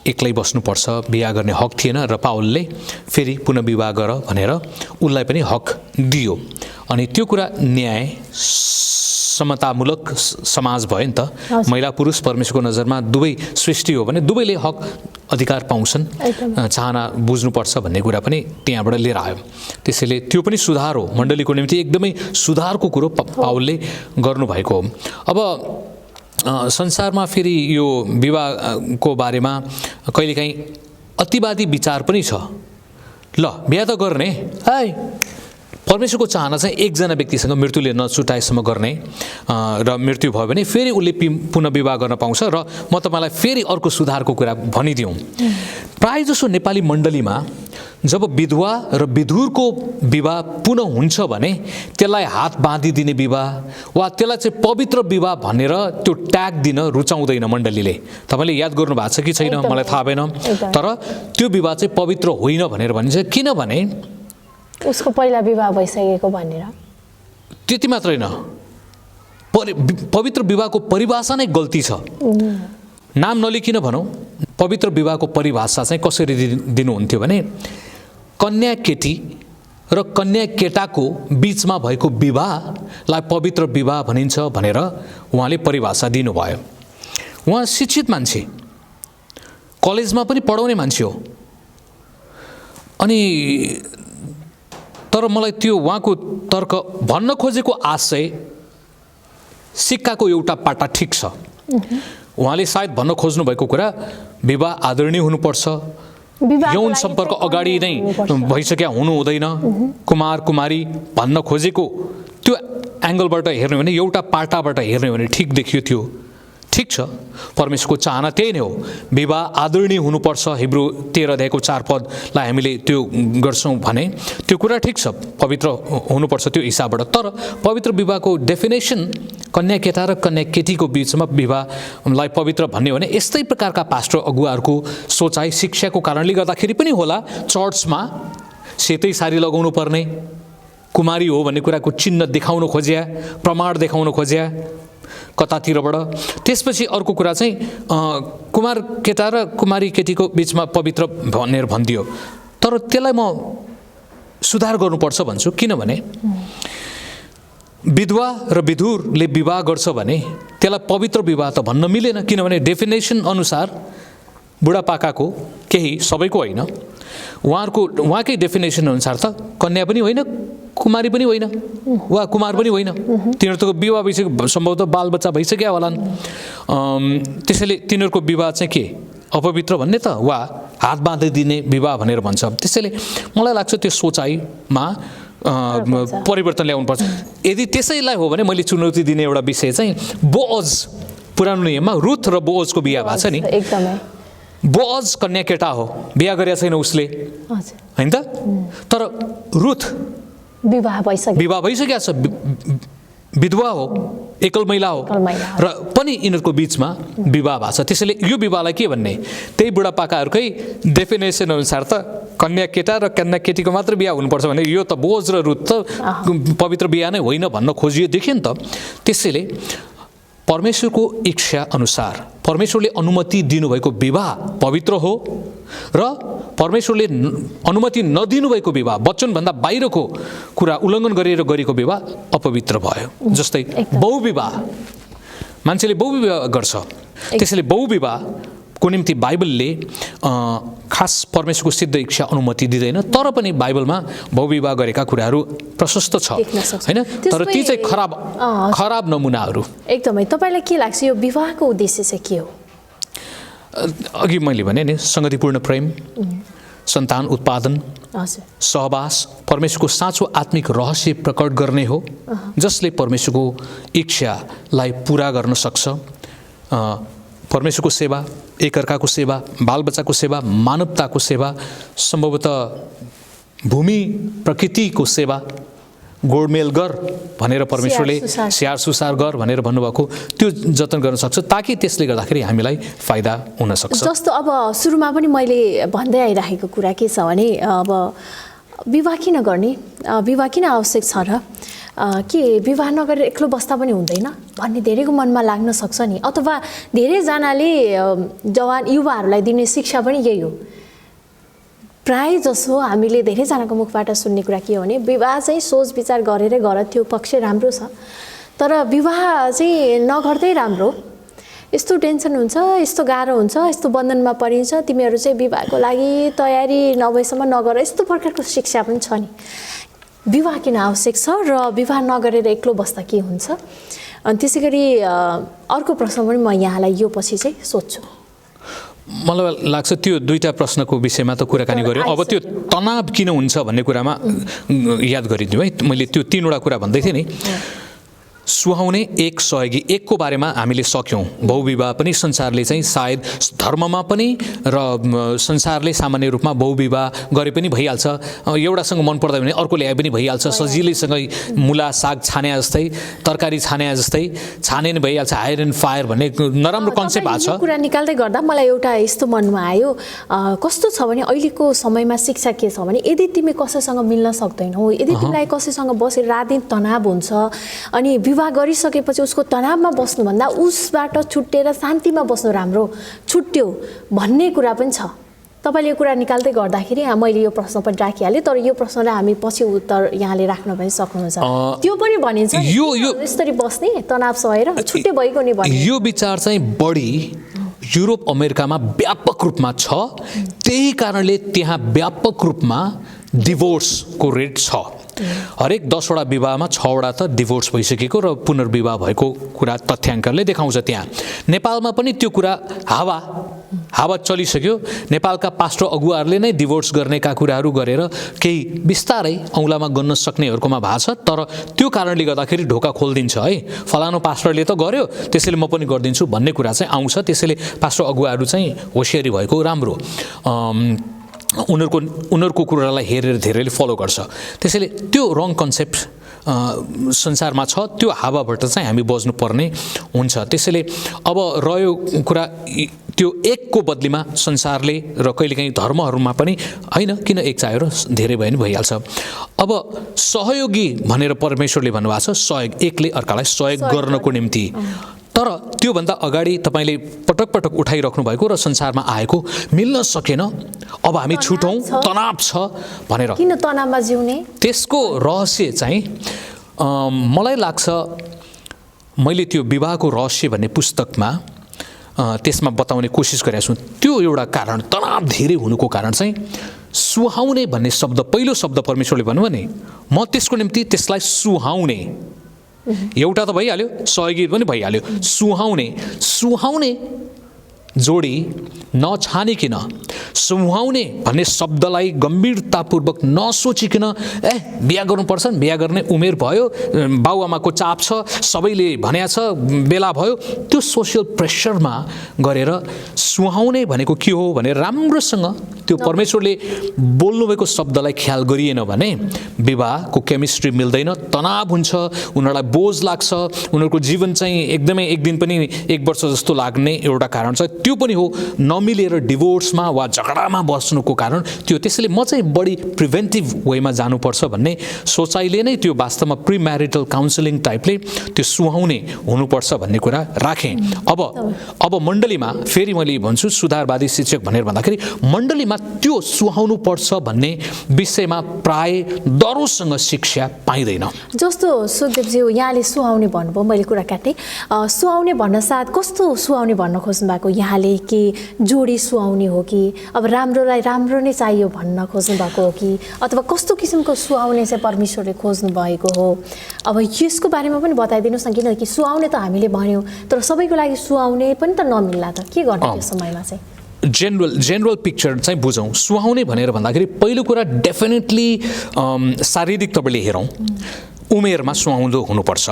एक्लै बस्नुपर्छ, बिहा गर्ने हक थिएन। र पावलले फेरि पुनः विवाह गर भनेर उसलाई पनि हक दियो। अनि त्यो कुरा न्याय समतामूलक समाज भयो नि त। महिला पुरुष परमेश्वरको नजरमा दुवै सृष्टि हो भने दुवैले हक अधिकार पाउँछन्, चाहना बुझ्नुपर्छ भन्ने कुरा पनि त्यहाँबाट लिएर आयो। त्यसैले त्यो पनि सुधार हो, मण्डलीको निम्ति एकदमै सुधारको कुरो पावलले गर्नुभएको हो। अब संसारमा फेरि यो विवाहको बारेमा कहिलेकाहीँ अतिवादी विचार पनि छ। ल बिहा त गर्ने, परमेश्वरको चाहना चाहिँ एकजना व्यक्तिसँग मृत्युले नछुटाएसम्म गर्ने र मृत्यु भयो भने फेरि उसले पुनः विवाह गर्न पाउँछ। र म तपाईँलाई फेरि अर्को सुधारको कुरा भनिदिउँ, प्रायःजसो नेपाली मण्डलीमा जब विधवा र विधुरको विवाह पुनः हुन्छ भने त्यसलाई हात बाँधिदिने विवाह वा त्यसलाई चाहिँ पवित्र विवाह भनेर त्यो ट्याग दिन रुचाउँदैन मण्डलीले। तपाईँले याद गर्नु भएको छ कि छैन मलाई थाहा भएन, तर त्यो विवाह चाहिँ पवित्र होइन भनेर भनिन्छ। किनभने उसको पहिला विवाह भइसकेको भनेर। त्यति मात्रै न, पवित्र विवाहको परिभाषा नै गल्ती छ। नाम नलिकन भनौँ, पवित्र विवाहको परिभाषा चाहिँ कसरी दिनुहुन्थ्यो भने कन्या केटी र कन्या केटाको बीचमा भएको विवाहलाई पवित्र विवाह भनिन्छ भनेर उहाँले परिभाषा दिनुभयो। उहाँ शिक्षित मान्छे, कलेजमा पनि पढाउने मान्छे हो। अनि तर मलाई त्यो उहाँको तर्क भन्न खोजेको आशय सिक्काको एउटा पाटा ठिक छ। उहाँले सायद भन्न खोज्नु भएको कुरा विवाह आदरणीय हुनुपर्छ, यौन सम्पर्क अगाडि नै भइसक्या हुनु हुँदैन, कुमार कुमारी भन्न खोजेको त्यो एङ्गलबाट हेर्ने भने, एउटा पाटाबाट हेर्ने भने ठिक देखियो थियो। ठिक छ, परमेश्वरको चाहना त्यही नै हो, विवाह आदरणीय हुनुपर्छ। हिब्रू 13 अध्यायको 4 पदलाई हामीले त्यो गर्छौँ भने त्यो कुरा ठिक छ, पवित्र हुनुपर्छ त्यो हिसाबबाट। तर पवित्र विवाहको डेफिनेसन कन्या केटा र कन्या केटीको बिचमा विवाहलाई पवित्र भन्ने हो भने यस्तै प्रकारका पास्टर अगुवाहरूको सोचाइ शिक्षाको कारणले गर्दाखेरि पनि होला। चर्चमा सेतै साडी लगाउनु पर्ने, कुमारी हो भन्ने कुराको चिन्ह देखाउन खोज्या, प्रमाण देखाउन खोज्या कतातिरबाट। त्यसपछि अर्को कुरा चाहिँ कुमार केटा र कुमारी केटीको बिचमा पवित्र भनेर भनिदियो। तर त्यसलाई म सुधार गर्नुपर्छ भन्छु, किनभने विधवा र विधुरले विवाह गर्छ भने त्यसलाई पवित्र विवाह त भन्न मिलेन। किनभने डेफिनेसन अनुसार बुढापाकाको, केही सबैको होइन, उहाँकै डेफिनेसन अनुसार त कन्या पनि होइन, कुमारी पनि होइन, वा कुमार पनि होइन, तिनीहरू त विवाह भइसक्यो, सम्भवतः बालबच्चा भइसक्यो होलान्। त्यसैले तिनीहरूको विवाह चाहिँ के अपवित्र भन्ने त, वा हात बाँधिदिने विवाह भनेर भन्छ। त्यसैले मलाई लाग्छ त्यो सोचाइमा परिवर्तन ल्याउनुपर्छ। यदि त्यसैलाई हो भने मैले चुनौती दिने एउटा विषय चाहिँ बोअज, पुरानो नियममा रुथ र बोअजको बिहा भएको छ नि। बोअज कन्या केटा हो, बिहा गरेका छैन उसले, होइन त? तर रुथ विवाह भइसकेको छ, विधवा हो, एकल महिला हो, र पनि यिनीहरूको बिचमा विवाह भएको छ। त्यसैले यो विवाहलाई के भन्ने, त्यही बुढापाकाहरूकै डेफिनेसन अनुसार त कन्या केटा र कन्या केटीको मात्र बिहा हुनुपर्छ भने यो त बोअज र रुथ त पवित्र बिहा नै होइन भन्न खोजियो देखियो नि त। त्यसैले परमेश्वरको इच्छा अनुसार परमेश्वरले अनुमति दिनुभएको विवाह पवित्र हो, र परमेश्वरले अनुमति नदिनुभएको विवाह, वचनभन्दा बाहिरको कुरा उल्लङ्घन गरेर गरेको विवाह अपवित्र भयो। जस्तै बहुविवाह, मान्छेले बहुविवाह गर्छ। त्यसैले बहुविवाहको निम्ति बाइबलले खास परमेश्वरको सिद्ध इच्छा अनुमति दिँदैन, तर पनि बाइबलमा बहुविवाह गरेका कुराहरू प्रशस्त छ, होइन? तर ती चाहिँ खराब नमुनाहरू। एकदमै। तपाईँलाई के लाग्छ यो विवाहको उद्देश्य चाहिँ के हो? अघि मैले भने नि, संगतिपूर्ण प्रेम, सन्तान उत्पादन, सहवास, परमेश्वरको साँचो आत्मिक रहस्य प्रकट गर्ने हो, जसले परमेश्वरको इच्छालाई पुरा गर्न सक्छ। परमेश्वरको सेवा, एकअर्काको सेवा, बालबच्चाको सेवा, मानवताको सेवा, सम्भवतः भूमि प्रकृतिको सेवा, गोडमेल गर भनेर परमेश्वरले स्याहार सुसार गर भनेर भन्नुभएको, त्यो जतन गर्न सक्छ, ताकि त्यसले गर्दाखेरि हामीलाई फाइदा हुन सक्छ। जस्तो अब सुरुमा पनि मैले भन्दै आइरहेको कुरा के छ भने, अब विवाह किन गर्ने, विवाह किन आवश्यक छ र, के विवाह नगरेर एक्लो बस्दा पनि हुँदैन भन्ने धेरैको मनमा लाग्न सक्छ नि। अथवा धेरैजनाले जवान युवाहरूलाई दिने शिक्षा पनि यही हो। प्राय जसो हामीले धेरैजनाको मुखबाट सुन्ने कुरा के हो भने, विवाह चाहिँ सोच विचार गरेरै गर, त्यो पक्ष राम्रो छ, तर विवाह चाहिँ नगर्दै राम्रो, यस्तो टेन्सन हुन्छ, यस्तो गाह्रो हुन्छ, यस्तो बन्धनमा परिन्छ, तिमीहरू चाहिँ विवाहको लागि तयारी नभएसम्म नगर, यस्तो प्रकारको शिक्षा पनि छ नि। विवाह किन आवश्यक छ र विवाह नगरेर एक्लो बस्दा के हुन्छ? अनि त्यसै गरी अर्को प्रश्न पनि म यहाँलाई यो पछि चाहिँ सोध्छु। मलाई लाग्छ त्यो दुईटा प्रश्नको विषयमा त कुराकानी गऱ्यो। अब त्यो तनाव किन हुन्छ भन्ने कुरामा याद गरिदिउँ है। मैले त्यो 3वटा कुरा भन्दै थिएँ नि। सुहाउने, एक सहयोगी, एकको बारेमा हामीले सक्यौँ। बहुविवाह पनि संसारले चाहिँ सायद धर्ममा पनि र संसारले सामान्य रूपमा बहुविवाह गरे पनि भइहाल्छ। एउटासँग मन पर्दैन भने अर्को ल्याए पनि भइहाल्छ। सजिलैसँग मुला साग छाने जस्तै, तरकारी छाने जस्तै छाने नि भइहाल्छ। हायर एन्ड फायर भन्ने नराम्रो कन्सेप्ट भएको छ। कुरा निकाल्दै गर्दा मलाई एउटा यस्तो मनमा आयो, कस्तो छ भने अहिलेको समयमा शिक्षा के छ भने यदि तिमी कसैसँग मिल्न सक्दैनौ, यदि तिमीलाई कसैसँग बसेर रात दिन तनाव हुन्छ अनि विवाह गरिसकेपछि उसको तनावमा बस्नुभन्दा उसबाट छुट्टेर शान्तिमा बस्नु राम्रो, छुट्यो भन्ने कुरा पनि छ। तपाईँले यो कुरा निकाल्दै गर्दाखेरि मैले यो प्रश्न पनि राखिहालेँ, तर यो प्रश्नलाई हामी पछि उत्तर यहाँले राख्न पनि सक्नुहुन्छ। त्यो पनि भनिन्छ यो यसरी बस्ने तनाव सहेर छुट्टै भएको नि भन्ने यो विचार चाहिँ बढी युरोप अमेरिकामा व्यापक रूपमा छ। त्यही कारणले त्यहाँ व्यापक रूपमा डिभोर्सको रेट छ। हरेक 10वटा विवाहमा 6वटा त डिभोर्स भइसकेको र पुनर्विवाह भएको कुरा तथ्याङ्कले देखाउँछ। त्यहाँ नेपालमा पनि त्यो कुरा हावा चलिसक्यो। नेपालका पास्टर अगुवाहरूले नै डिभोर्स गर्नेका कुराहरू गरेर केही बिस्तारै औँलामा गन्न सक्नेहरूकोमा भएको छ। तर त्यो कारणले गर्दाखेरि ढोका खोलिदिन्छ है, फलानु पास्टरले त गर्यो त्यसैले म पनि गरिदिन्छु भन्ने कुरा चाहिँ आउँछ। त्यसैले पास्टर अगुवाहरू चाहिँ होसियारी भएको राम्रो। उनीहरूको कुरालाई हेरेर धेरैले फलो गर्छ। त्यसैले त्यो रङ कन्सेप्ट संसारमा छ। त्यो हावाबाट चाहिँ हामी बज्नुपर्ने हुन्छ। त्यसैले अब रह्यो कुरा त्यो एकको बदलीमा संसारले र कहिलेकाहीँ धर्महरूमा पनि होइन किन एक चाहियो र धेरै भयो नि भइहाल्छ। अब सहयोगी भनेर परमेश्वरले भन्नुभएको छ, सहयोग, एकले अर्कालाई सहयोग गर्नको निम्ति। तर त्योभन्दा अगाडि तपाईँले पटक पटक उठाइराख्नु भएको र संसारमा आएको मिल्न सकेन, अब हामी छुटौँ, तनाव छ भनेर। किन तनावमा जिउने? त्यसको रहस्य चाहिँ मलाई लाग्छ, मैले त्यो विवाहको रहस्य भन्ने पुस्तकमा त्यसमा बताउने कोसिस गरेको छु। त्यो एउटा कारण, तनाव धेरै हुनुको कारण चाहिँ सुहाउने भन्ने शब्द, पहिलो शब्द परमेश्वरले भन्नुभयो नि, म त्यसको निम्ति त्यसलाई सुहाउने, एउटा त भइहाल्यो, सहयोगी पनि भइहाल्यो। सुहाउने जोडी नछानिकन, सुहाउने भन्ने शब्दलाई गम्भीरतापूर्वक नसोचिकन बिहा गर्नुपर्छ, बिहा गर्ने उमेर भयो, बाउआमाको चाप छ, सबैले भनेको छ, बेला भयो, त्यो सोसियल प्रेसरमा गरेर सुहाउने भनेको के हो भनेर राम्रोसँग त्यो परमेश्वरले बोल्नुभएको शब्दलाई ख्याल गरिएन भने विवाहको केमिस्ट्री मिल्दैन, तनाव हुन्छ, उनीहरूलाई बोझ लाग्छ, उनीहरूको जीवन चाहिँ एकदमै एक दिन पनि 1 वर्ष जस्तो लाग्ने एउटा कारण छ। त्यो पनि हो नमिलेर डिभोर्समा वा झगडामा बस्नुको कारण त्यो। त्यसैले म चाहिँ बढी प्रिभेन्टिभ वेमा जानुपर्छ भन्ने सोचाइले नै त्यो वास्तवमा प्री म्यारिटल काउन्सिलिङ टाइपले त्यो सुहाउने हुनुपर्छ भन्ने कुरा राखेँ। अब मण्डलीमा फेरि मैले भन्छु सुधारवादी शिक्षक भनेर भन्दाखेरि मण्डलीमा त्यो सुहाउनु पर्छ भन्ने विषयमा प्राय डरोसँग शिक्षा पाइँदैन। जस्तो सुखदेवज्यू यहाँले सुहाउने भन्नुभयो, मैले कुरा काटेँ। सुहाउने भन्न साथ कस्तो सुहाउने भन्न खोज्नु भएको यहाँले? कि जोडी सुहाउने हो कि अब राम्रोलाई राम्रो नै चाहियो भन्न खोज्नु भएको हो कि अथवा कस्तो किसिमको सुहाउने चाहिँ परमेश्वरले खोज्नु भएको हो? अब यसको बारेमा पनि बताइदिनुहोस् न, किनकि सुहाउने त हामीले भन्यौँ, तर सबैको लागि सुहाउने पनि त नमिल्ला त के गर्ने त्यो समयमा चाहिँ? जेनरल पिक्चर चाहिँ बुझौँ। सुहाउने भनेर भन्दाखेरि पहिलो कुरा डेफिनेटली शारीरिक तपाईँले हेरौँ, उमेरमा सुहाउँदो हुनुपर्छ।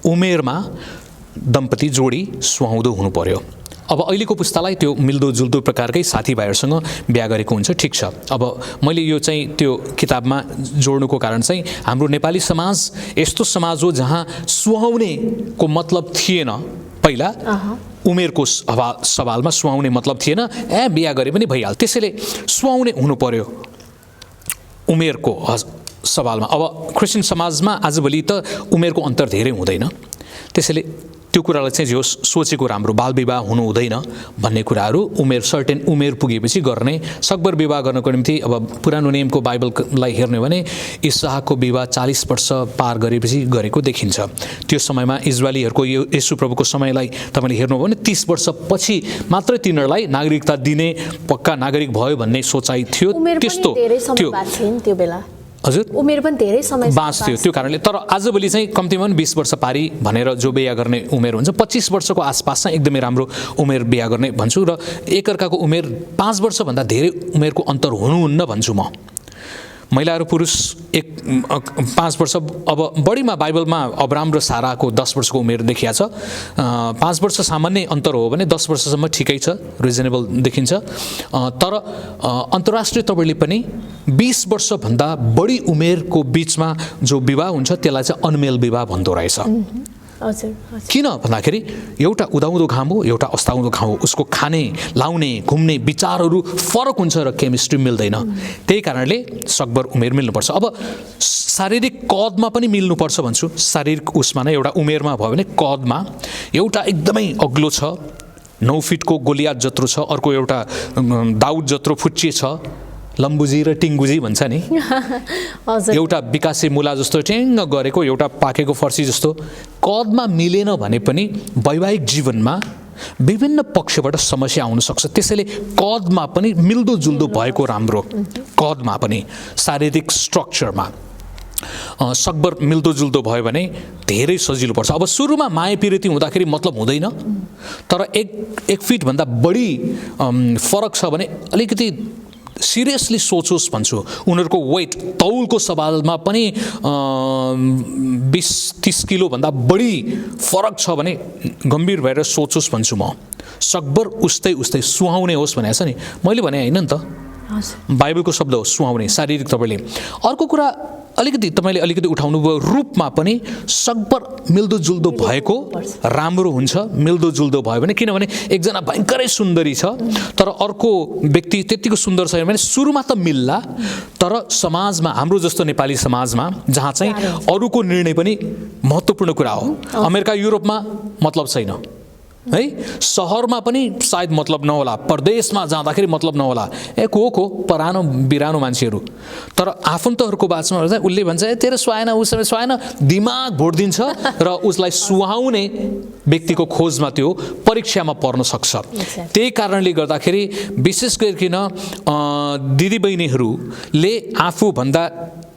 उमेरमा दम्पति जोडी सुहाउँदो हुनु पर्यो। अब अहिलेको पुस्तालाई त्यो मिल्दोजुल्दो प्रकारकै साथीभाइहरूसँग बिहा गरेको हुन्छ, ठिक छ। अब मैले यो चाहिँ त्यो किताबमा जोड्नुको कारण चाहिँ हाम्रो नेपाली समाज यस्तो समाज हो जहाँ सुहाउनेको मतलब थिएन। पहिला उमेरको सवालमा सुहाउने मतलब थिएन, बिहा गरे पनि भइहाल्छ। त्यसैले सुहाउने हुनु पर्यो उमेरको सवालमा। अब क्रिस्चियन समाजमा आजभोलि त उमेरको अन्तर धेरै हुँदैन, त्यसैले त्यो कुरालाई चाहिँ जो सोचेको राम्रो, बालविवाह हुनु हुँदैन भन्ने कुराहरू उमेर सर्टेन उमेर पुगेपछि गर्ने। सकभर विवाह गर्नको निम्ति अब पुरानो नियमको बाइबललाई हेर्ने भने इसहाकको विवाह 40 वर्ष पार गरेपछि गरेको देखिन्छ। त्यो समयमा इजरायलीहरूको यो येशू प्रभुको समयलाई तपाईँले हेर्नुभयो भने 30 वर्षपछि मात्रै तिनीहरूलाई नागरिकता दिने, पक्का नागरिक भयो भन्ने सोचाइ थियो। त्यस्तो थियो। हजुर उमेर पनि धेरै समय बाँच्थ्यो त्यो कारणले। तर आजभोलि चाहिँ कम्तीमा पनि 20 वर्ष पारी भनेर जो बिहा गर्ने उमेर हुन्छ 25 वर्षको आसपास चाहिँ एकदमै राम्रो उमेर बिहा गर्ने भन्छु र एकअर्काको उमेर 5 वर्षभन्दा धेरै उमेरको अन्तर हुनुहुन्न भन्छु म। महिला र पुरुष 5 वर्ष, अब बढीमा बाइबलमा अब्राम र साराको 10 वर्षको उमेर देखिया छ। 5 वर्ष सामान्य अन्तर हो भने 10 वर्षसम्म ठिकै छ, रिजनेबल देखिन्छ। तर अन्तर्राष्ट्रिय तवरले पनि 20 वर्षभन्दा बढी उमेरको बिचमा जो विवाह हुन्छ त्यसलाई चाहिँ अनमेल विवाह भन्दो रहेछ। किन भन्दाखेरि एउटा उदाउँदो घाम हो, एउटा अस्ताउँदो घाम हो। उसको खाने, लाउने, घुम्ने विचारहरू फरक हुन्छ र केमिस्ट्री मिल्दैन। त्यही कारणले सकभर उमेर मिल्नुपर्छ। अब शारीरिक कदमा पनि मिल्नुपर्छ भन्छु। शारीरिक उसमा नै एउटा उमेरमा भयो भने कदमा एउटा एकदमै अग्लो छ, 9 फिटको गोलियात जत्रो छ, अर्को एउटा दाउद जत्रो फुच्चे छ, लम्बुजी र टिङ्गुजी भन्छ नि, एउटा विकासे मुला जस्तो ट्याङ्ग गरेको, एउटा पाकेको फर्सी जस्तो। कदमा मिलेन भने पनि वैवाहिक जीवनमा विभिन्न पक्षबाट समस्या आउन सक्छ। त्यसैले कदमा पनि मिल्दोजुल्दो भएको राम्रो। कदमा पनि शारीरिक स्ट्रक्चरमा सकभर मिल्दोजुल्दो भयो भने धेरै सजिलो पर्छ। अब सुरुमा माया पिरिति हुँदाखेरि मतलब हुँदैन, तर एक फिटभन्दा बढी फरक छ भने अलिकति सिरियसली सोचोस् भन्छु। उनीहरूको वेट, तौलको सवालमा पनि 20-30 किलोभन्दा बढी फरक छ भने गम्भीर भएर सोचोस् भन्छु म। सकभर उस्तै सुहाउने होस् भनेको छ नि, मैले भने होइन नि त, बाइबलको शब्द हो सुहाउने, शारीरिक तपाईँले। अर्को कुरा तपाईँले अलिकति उठाउनु भयो, रूपमा पनि सकभर मिल्दोजुल्दो भएको राम्रो हुन्छ। मिल्दोजुल्दो भयो भने, किनभने एकजना भयङ्करै सुन्दरी छ तर अर्को व्यक्ति त्यतिको सुन्दर छैन भने सुरुमा त मिल्ला, तर समाजमा, हाम्रो जस्तो नेपाली समाजमा जहाँ चाहिँ अरूको निर्णय पनि महत्त्वपूर्ण कुरा हो। अमेरिका युरोपमा मतलब छैन है, सहरमा पनि सायद मतलब नहोला, परदेशमा जाँदाखेरि मतलब नहोला, को परानो बिरानो मान्छेहरू। तर आफन्तहरूको बाछमा चाहिँ उसले भन्छ तेरो सुहाएन, उसले सुहाएन, दिमाग भोटिदिन्छ र उसलाई सुहाउने व्यक्तिको खोजमा त्यो परीक्षामा पर्न सक्छ। त्यही कारणले गर्दाखेरि विशेष गरिकन दिदीबहिनीहरूले आफूभन्दा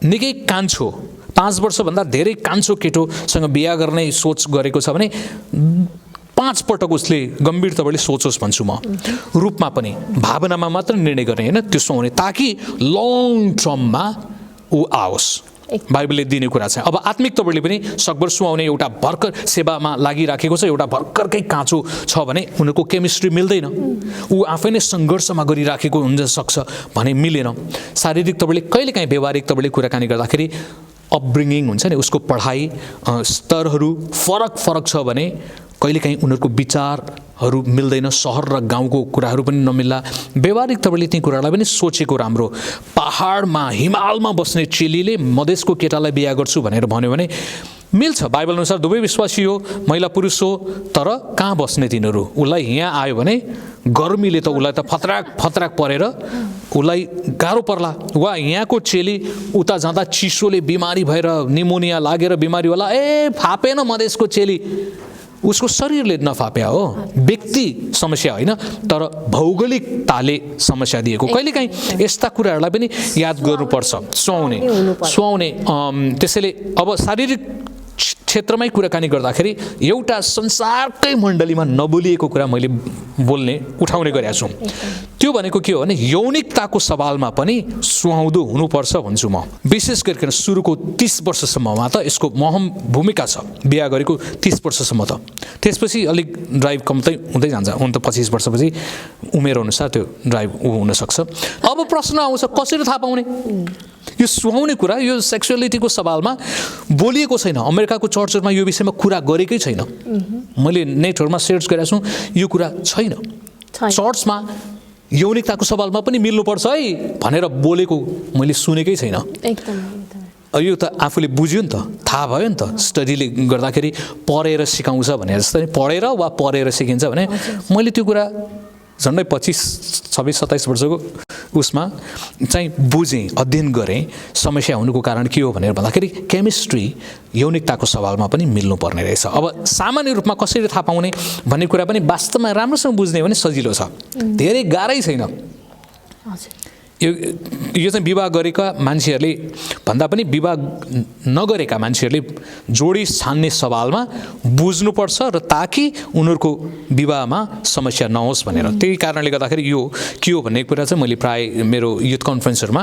निकै कान्छो, 5 वर्षभन्दा धेरै कान्छो केटोसँग बिहा गर्ने सोच गरेको छ भने 5 पटक उसले गम्भीर तपाईँले सोचोस् भन्छु म। रूपमा पनि, भावनामा मात्र निर्णय गर्ने होइन, त्यो सुहाउने, ताकि लङ टर्ममा ऊ आओस्। बाइबलले दिने कुरा छ। अब आत्मिक तपाईँले पनि सकभर सुहाउने, एउटा भर्खर सेवामा लागिराखेको छ, एउटा भर्खरकै काँचो छ भने उनीहरूको केमिस्ट्री मिल्दैन, ऊ आफै नै सङ्घर्षमा गरिराखेको हुन सक्छ भने मिलेन। शारीरिक तपाईँले कहिलेकाहीँ व्यवहारिक तपाईँले कुराकानी गर्दाखेरि अपब्रिङिङ हुन्छ नि, उसको पढाइ स्तरहरू फरक छ भने कहिलेकाहीँ उनीहरूको विचारहरू मिल्दैन, सहर र गाउँको कुराहरू पनि नमिल्ला। व्यवहारिक तपाईँले ती कुरालाई पनि सोचेको राम्रो। पहाडमा, हिमालमा बस्ने चेलीले मधेसको केटालाई बिहा गर्छु भनेर भन्यो भने मिल्छ। बाइबल अनुसार दुवै विश्वासी हो, महिला पुरुष हो, तर कहाँ बस्ने तिनीहरू? उसलाई यहाँ आयो भने गर्मीले त उसलाई त फतराक परेर उसलाई गाह्रो पर्ला। वा यहाँको चेली उता जाँदा चिसोले बिमारी भएर निमोनिया लागेर बिमारी होला, फापेन मधेसको चेली, उसको शरीरले नफाप्या हो, व्यक्ति समस्या होइन, तर भौगोलिकताले समस्या दिएको। कहिलेकाहीँ यस्ता कुराहरूलाई पनि याद गर्नुपर्छ। सुहाउने त्यसैले अब शारीरिक क्षेत्रमै कुराकानी गर्दाखेरि एउटा संसारकै मण्डलीमा नबोलिएको कुरा मैले उठाउने गरेको छु। त्यो भनेको के हो भने यौनिकताको सवालमा पनि सुहाउँदो हुनुपर्छ भन्छु म। विशेष गरिकन सुरुको 30 वर्षसम्ममा त यसको महम भूमिका छ, बिहा गरेको 30 वर्षसम्म त। त्यसपछि अलिक ड्राइभ कम्ती हुँदै जान्छ, हुन त 25 वर्षपछि उमेर अनुसार त्यो ड्राइभ हुनसक्छ। अब प्रश्न आउँछ कसरी थाहा पाउने? यो सुहाउने कुरा, यो सेक्सुअलिटीको सवालमा बोलिएको छैन। अमेरिकाको चर्चहरूमा यो विषयमा कुरा गरेकै छैन। मैले नेटहरूमा सर्च गरेको छु, यो कुरा छैन। चर्चमा यौनिकताको सवालमा पनि मिल्नुपर्छ है भनेर बोलेको मैले सुनेकै छैन। यो त आफूले बुझ्यो नि त, थाहा भयो नि त, स्टडीले गर्दाखेरि पढेर सिकाउँछ भने जस्तै पढेर वा पढेर सिकिन्छ भने मैले त्यो कुरा झन्डै 25-26-27 वर्षको उसमा चाहिँ बुझेँ, अध्ययन गरेँ समस्या हुनुको कारण के हो भनेर भन्दाखेरि केमिस्ट्री यौनिकताको सवालमा पनि मिल्नुपर्ने रहेछ। अब सामान्य रूपमा कसरी थाहा पाउने भन्ने कुरा पनि वास्तवमा राम्रोसँग बुझ्ने हो भने सजिलो छ, धेरै गाह्रै छैन। यो चाहिँ विवाह गरेका मान्छेहरूले भन्दा पनि विवाह नगरेका मान्छेहरूले जोडी छान्ने सवालमा बुझ्नुपर्छ र ताकि उनीहरूको विवाहमा समस्या नहोस् भनेर। त्यही कारणले गर्दाखेरि यो के हो भन्ने कुरा चाहिँ मैले प्राय मेरो युथ कन्फरेन्सहरूमा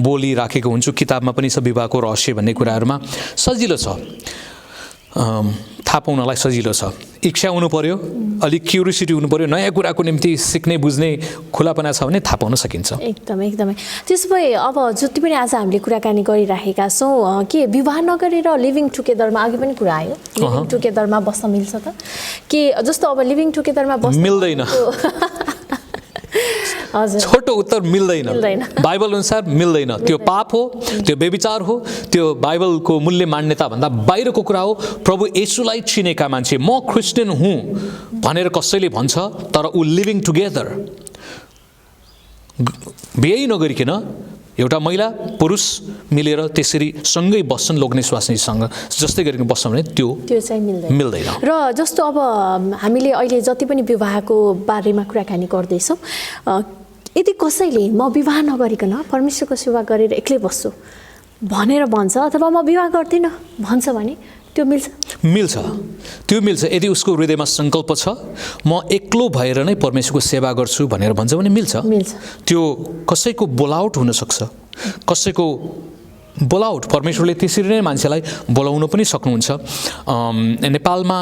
बोलिराखेको हुन्छु। किताबमा पनि छ विवाहको रहस्य भन्ने कुराहरूमा। सजिलो छ, थाहा पाउनलाई सजिलो छ। इच्छा हुनु पर्यो, अलिक क्युरियोसिटी हुनु पर्यो, नयाँ कुराको निम्ति सिक्ने बुझ्ने खुलापना छ भने थाहा पाउन सकिन्छ। एकदमै एकदमै। त्यसो भए अब जति पनि आज हामीले कुराकानी गरिराखेका छौँ, के विवाह नगरेर लिभिङ टुगेदरमा अघि पनि कुरा आयो, लिभिङ टुगेदरमा बस्न मिल्छ त? के जस्तो अब लिभिङ टुगेदरमा बस्न मिल्दैन। छोटो उत्तर मिल्दैन। बाइबल अनुसार मिल्दैन। त्यो पाप हो, त्यो व्यभिचार हो, त्यो बाइबलको मूल्य मान्यता भन्दा बाहिरको कुरा हो। प्रभु येशूलाई चिनेका मान्छे, म क्रिस्चियन हुँ भनेर कसैले भन्छ तर ऊ लिभिङ टुगेदर बिहे नगरिकन एउटा महिला पुरुष मिलेर त्यसरी सँगै बस्छन् लोग्ने स्वास्नीसँग जस्तै गरिकन बस्छन् भने त्यो चाहिँ मिल्दैन। र जस्तो अब हामीले अहिले जति पनि विवाहको बारेमा कुराकानी गर्दैछौँ, यदि कसैले म विवाह नगरिकन परमेश्वरको सेवा गरेर एक्लै बस्छु भनेर भन्छ अथवा म विवाह गर्दिनँ भन्छ भने त्यो मिल्छ? त्यो मिल्छ। यदि उसको हृदयमा सङ्कल्प छ म एक्लो भएर नै परमेश्वरको सेवा गर्छु भनेर भन्छ भने मिल्छ। त्यो कसैको बोलावट हुनसक्छ, कसैको बोलावट परमेश्वरले त्यसरी नै मान्छेलाई बोलाउन पनि सक्नुहुन्छ। नेपालमा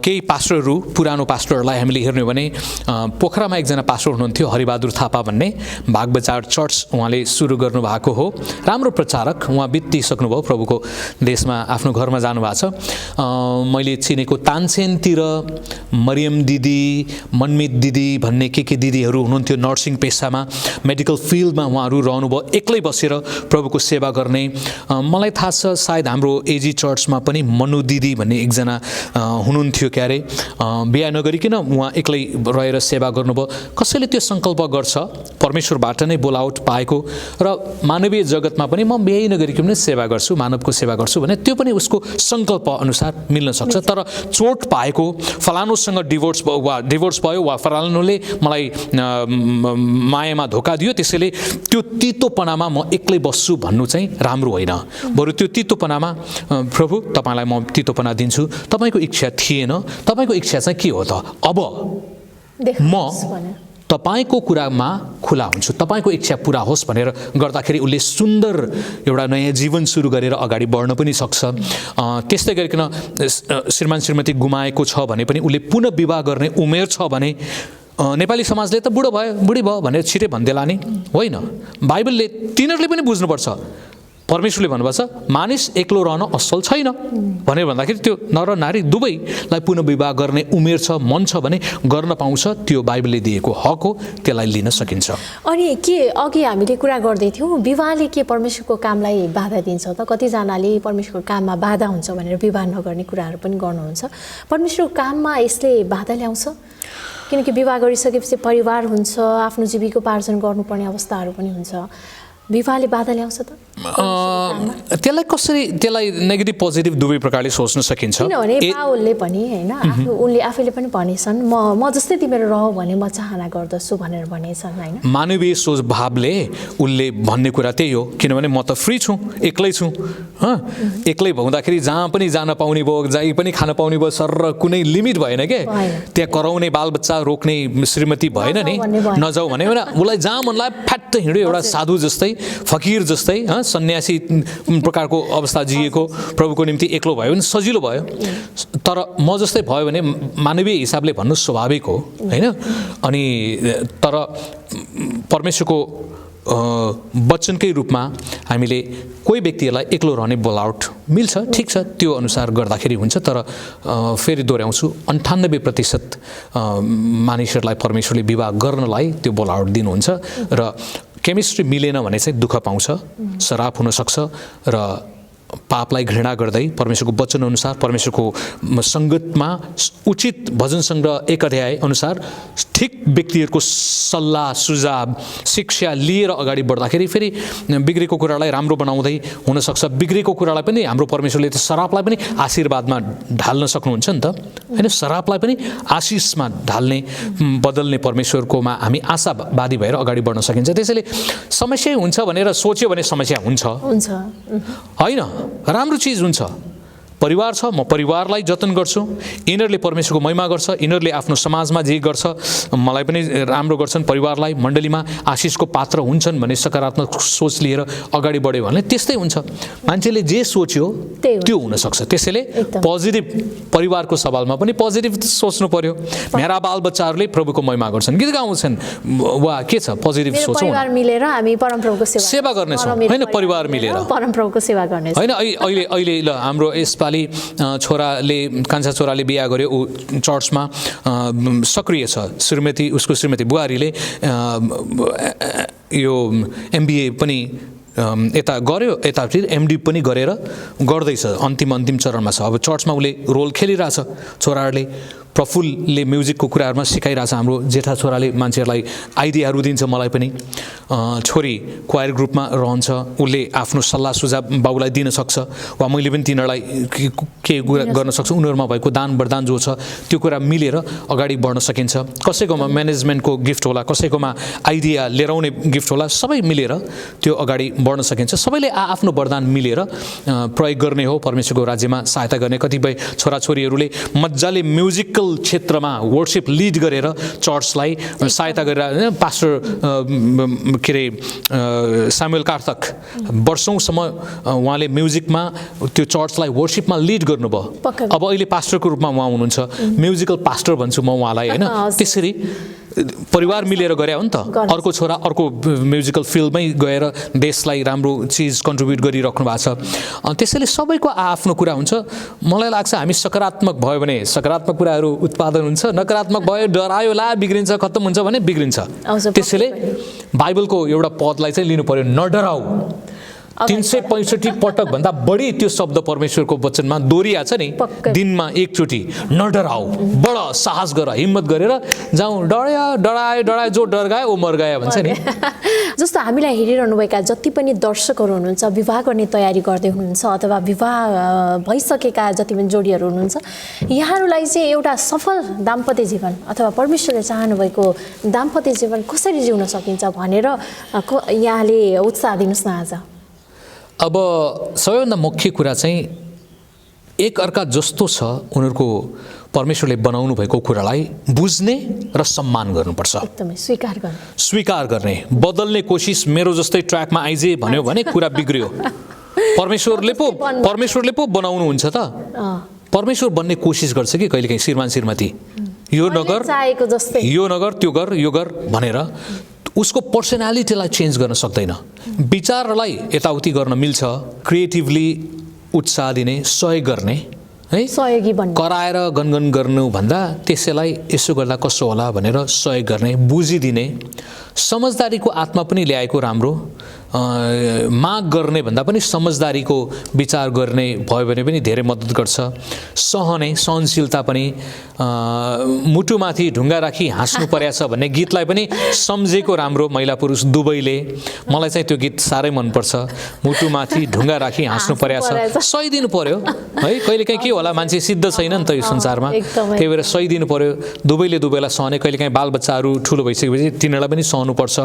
केही पास्टरहरू, पुरानो पास्टरहरूलाई हामीले हेर्ने हो भने पोखरामा एकजना पास्टर हुनुहुन्थ्यो हरिबहादुर थापा भन्ने, बागबजार चर्च उहाँले सुरु गर्नुभएको हो। राम्रो प्रचारक, उहाँ बितिसक्नुभयो प्रभुको देशमा, आफ्नो घरमा जानुभएको छ। मैले चिनेको तानसेनतिर मरियम दिदी, मनमित दिदी भन्ने के दिदीहरू हुनुहुन्थ्यो नर्सिङ पेसामा, मेडिकल फिल्डमा उहाँहरू रहनुभयो, एक्लै बसेर प्रभुको सेवा गर्ने। मलाई थाहा छ सायद हाम्रो एजी चर्चमा पनि मनु दिदी भन्ने एकजना हुनुहुन्थ्यो, क्यारे बिहा नगरिकन उहाँ एक्लै रहेर सेवा गर्नुभयो। कसैले त्यो सङ्कल्प गर्छ परमेश्वरबाट नै बोलावट पाएको र मानवीय जगतमा पनि म बिहे नगरिकन नै सेवा गर्छु, मानवको सेवा गर्छु भने त्यो पनि उसको सङ्कल्प अनुसार मिल्न सक्छ। तर चोट पाएको, फलानुसँग डिभोर्स भयो वा फलानुले मलाई मायामा धोका दियो त्यसैले त्यो तितोपनामा म एक्लै बस्छु भन्नु चाहिँ राम्रो होइन। बरु त्यो तितोपनामा प्रभु तपाईँलाई म तितोपना दिन्छु, तपाईँको इच्छा थिएन, तपाईँको इच्छा चाहिँ के हो त? अब म तपाईँको कुरामा खुला हुन्छु, तपाईँको इच्छा पुरा होस् भनेर गर्दाखेरि उसले सुन्दर एउटा नयाँ जीवन सुरु गरेर अगाडि बढ्न पनि सक्छ। त्यस्तै गरिकन श्रीमान श्रीमती गुमाएको छ भने पनि उसले पुनः विवाह गर्ने उमेर छ भने नेपाली समाजले त बुढी भयो भनेर छिटै भन्देला नि होइन। बाइबलले तिनीहरूले पनि बुझ्नुपर्छ। परमेश्वरले भन्नुभएको छ मानिस एक्लो रहन असल छैन भनेर भन्दाखेरि त्यो नर नारी दुवैलाई पुनः विवाह गर्ने उमेर छ, मन छ भने गर्न पाउँछ। त्यो बाइबलले दिएको हक हो, त्यसलाई लिन सकिन्छ। अनि के अघि हामीले कुरा गर्दै थियौँ, विवाहले के परमेश्वरको कामलाई बाधा दिन्छ त? कतिजनाले परमेश्वरको काममा बाधा हुन्छ भनेर विवाह नगर्ने कुराहरू पनि गर्नुहुन्छ। परमेश्वरको काममा यसले बाधा ल्याउँछ? किनकि विवाह गरिसकेपछि परिवार हुन्छ, आफ्नो जीविकोपार्जन गर्नुपर्ने अवस्थाहरू पनि हुन्छ, विवाहले बाधा ल्याउँछ त? त्यसलाई नेगेटिभ पोजिटिभ दुवै प्रकारले सोच्न सकिन्छ। किनभने पावलले पनि होइन, उनले आफैले पनि भनेछन् म जस्तै तिमीहरू रह भने म चाहना गर्दछु भनेर भनेछन् होइन। मानवीय सोच भावले उसले भन्ने कुरा त्यही हो। किनभने म त फ्री छु, एक्लै छु, एक्लै हुँदाखेरि जहाँ पनि जान पाउने भयो, जहीँ पनि खान पाउने भयो, सर कुनै लिमिट भएन के। त्यहाँ कराउने बालबच्चा रोक्ने श्रीमती भएन नि, नजाऊ भने उसलाई जहाँ मन लाग्यो फ्याट्ट हिँड्यो, एउटा साधु जस्तै, फकिर जस्तै, सन्यासी प्रकारको अवस्था जिएको, प्रभुको निम्ति एक्लो भयो भने सजिलो भयो। तर म जस्तै भयो भने मानवीय हिसाबले भन्नु स्वाभाविक हो होइन। अनि तर परमेश्वरको वचनकै रूपमा हामीले कोही व्यक्तिहरूलाई एक्लो रहने बोलावट मिल्छ, ठिक छ, त्यो अनुसार गर्दाखेरि हुन्छ। तर फेरि दोहोऱ्याउँछु, 98% मानिसहरूलाई परमेश्वरले विवाह गर्नलाई त्यो बोलावट दिनुहुन्छ। र केमिस्ट्री मिलेन भने चाहिँ दुःख पाउँछ, श्राप हुनसक्छ र पापलाई घृणा गर्दै परमेश्वरको वचनअनुसार परमेश्वरको सङ्गतमा उचित भजन सङ्ग्रह 1 अध्याय अनुसार ठिक व्यक्तिहरूको सल्लाह सुझाव शिक्षा लिएर अगाडि बढ्दाखेरि फेरि बिग्रेको कुरालाई राम्रो बनाउँदै हुनसक्छ। बिग्रेको कुरालाई पनि हाम्रो परमेश्वरले त सरापलाई पनि आशीर्वादमा ढाल्न सक्नुहुन्छ नि त होइन। सरापलाई पनि आशिषमा ढाल्ने बदल्ने परमेश्वरकोमा हामी आशावादी भएर अगाडि बढ्न सकिन्छ। त्यसैले समस्या हुन्छ भनेर सोच्यो भने समस्या हुन्छ होइन, राम्रो चिज हुन्छ। परिवार छ, म परिवारलाई जतन गर्छु, यिनीहरूले परमेश्वरको महिमा गर्छ, यिनीहरूले आफ्नो समाजमा जे गर्छ मलाई पनि राम्रो गर्छन्, परिवारलाई मण्डलीमा आशिषको पात्र हुन्छन् भन्ने सकारात्मक सोच लिएर अगाडि बढ्यो भने त्यस्तै हुन्छ। मान्छेले जे सोच्यो त्यो हुनसक्छ। त्यसैले पोजिटिभ परिवारको सवालमा पनि पोजिटिभ सोच्नु पर्यो। मेरा बालबच्चाहरूले प्रभुको महिमा गर्छन्, गीत गाउँछन्, वा के छ पोजिटिभ सोचौँ। परिवार मिलेर हामी परमप्रभुको सेवा गर्नेछौँ होइन, परिवार मिलेर परमप्रभुको सेवा गर्नेछौँ होइन। अहिले ल हाम्रो यसपालि छोराले कान्छा छोराले बिहा गर्यो, ऊ चर्चमा सक्रिय छ। श्रीमती उसको श्रीमती बुहारीले यो MBA पनि यता गर्यो, यता फेरि MD पनि गरेर गर्दैछ, अन्तिम चरणमा छ। अब चर्चमा उसले रोल खेलिरहेछ। छोराहरूले प्रफुल्लले म्युजिकको कुराहरूमा सिकाइरहेछ। हाम्रो जेठा छोराले मान्छेहरूलाई आइडियाहरू दिन्छ, मलाई पनि। छोरी क्वायर ग्रुपमा रहन्छ, उसले आफ्नो सल्लाह सुझाव बाबुलाई दिन सक्छ, वा मैले पनि तिनीहरूलाई के गर्न सक्छु। उनीहरूमा भएको दान वरदान जो छ त्यो कुरा मिलेर अगाडि बढ्न सकिन्छ। कसैकोमा म्यानेजमेन्टको गिफ्ट होला, कसैकोमा आइडिया लिएर आउने गिफ्ट होला, सबै मिलेर त्यो अगाडि बढ्न सकिन्छ। सबैले आफ्नो वरदान मिलेर प्रयोग गर्ने हो, परमेश्वरको राज्यमा सहायता गर्ने। कतिपय छोराछोरीहरूले मजाले म्युजिकल क्षेत्रमा वर्शिप लिड गरेर चर्चलाई सहायता गरेर, पास्टर के अरे सामुएल कार्थक वर्षौँसम्म उहाँले म्युजिकमा त्यो चर्चलाई वर्शिपमा लिड गर्नुभयो। अब अहिले पास्टरको रूपमा उहाँ हुनुहुन्छ, म्युजिकल पास्टर भन्छु म उहाँलाई होइन। त्यसरी परिवार मिलेर गरे हो नि त। अर्को छोरा अर्को म्युजिकल फिल्डमै गएर देशलाई राम्रो चिज कन्ट्रिब्युट गरिराख्नु भएको छ। त्यसैले सबैको आफ्नो कुरा हुन्छ। मलाई लाग्छ हामी सकारात्मक भयो भने सकारात्मक कुराहरू उत्पादन हुन्छ, नकारात्मक भयो डरायो ला बिग्रिन्छ खत्तम हुन्छ भने बिग्रिन्छ। त्यसैले बाइबलको एउटा पदलाई चाहिँ लिनु पर्यो, नडराऊ। 365 पटक भन्दा बढी त्यो शब्द परमेश्वरको वचनमा दोहोरिया छ नि, दिनमा एकचोटि नडराऊ, बड साहस गर, हिम्मत गरेर जाउँ। डरायो जो डर गयो वो मर गयो भन्छ नि। जस्तो हामीलाई हेरिरहनुभएका जति पनि दर्शकहरू हुनुहुन्छ, विवाह गर्ने तयारी गर्दै हुनुहुन्छ अथवा विवाह भइसकेका जति पनि जोडीहरू हुनुहुन्छ, यहाँहरूलाई चाहिँ एउटा सफल दाम्पत्य जीवन अथवा परमेश्वरले चाहनुभएको दाम्पत्य जीवन कसरी जिउन सकिन्छ भनेर यहाँले उत्साह दिनुहोस् न आज। अब सबैभन्दा मुख्य कुरा चाहिँ एक अर्का जस्तो छ उनीहरूको परमेश्वरले बनाउनु भएको कुरालाई बुझ्ने र सम्मान गर्नुपर्छ। एकदमै स्वीकार गर्ने। बदल्ने कोसिस मेरो जस्तै ट्र्याकमा आइजे भन्यो भने कुरा बिग्रियो। परमेश्वरले पो बनाउनुहुन्छ त। परमेश्वर बन्ने कोसिस गर्छ कि कहिलेकाहीँ श्रीमान श्रीमती, यो नगर त्यो गर यो गर भनेर उसको पर्सनालिटीलाई चेन्ज गर्न सक्दैन। विचारलाई यताउति गर्न मिल्छ, क्रिएटिभली उत्साह दिने, सहयोग गर्ने है, सहयोगी बन्ने, कराएर गनगन गर्नुभन्दा त्यसैलाई यसो गर्दा कसो होला भनेर सहयोग गर्ने, बुझिदिने, समझदारीको आत्मा पनि ल्याएको राम्रो। माग गर्ने भन्दा पनि समझदारीको विचार गर्ने भयो भने पनि धेरै मद्दत गर्छ। सहने, सहनशीलता पनि। मुटुमाथि ढुङ्गा राखी हाँस्नु परेछ भन्ने गीतलाई पनि सम्झेको राम्रो महिला पुरुष दुवैले। मलाई चाहिँ त्यो गीत साह्रै मनपर्छ। मुटुमाथि ढुङ्गा राखी हाँस्नु परेछ, सहिदिनु पर्यो है। कहिलेकाहीँ के होला, मान्छे सिद्ध छैन नि त यो संसारमा, त्यही भएर सहिदिनु पर्यो। दुवैले दुवैलाई सहने। कहिलेकाहीँ बालबच्चाहरू ठुलो भइसकेपछि तिनीहरूलाई पनि सहनुपर्छ।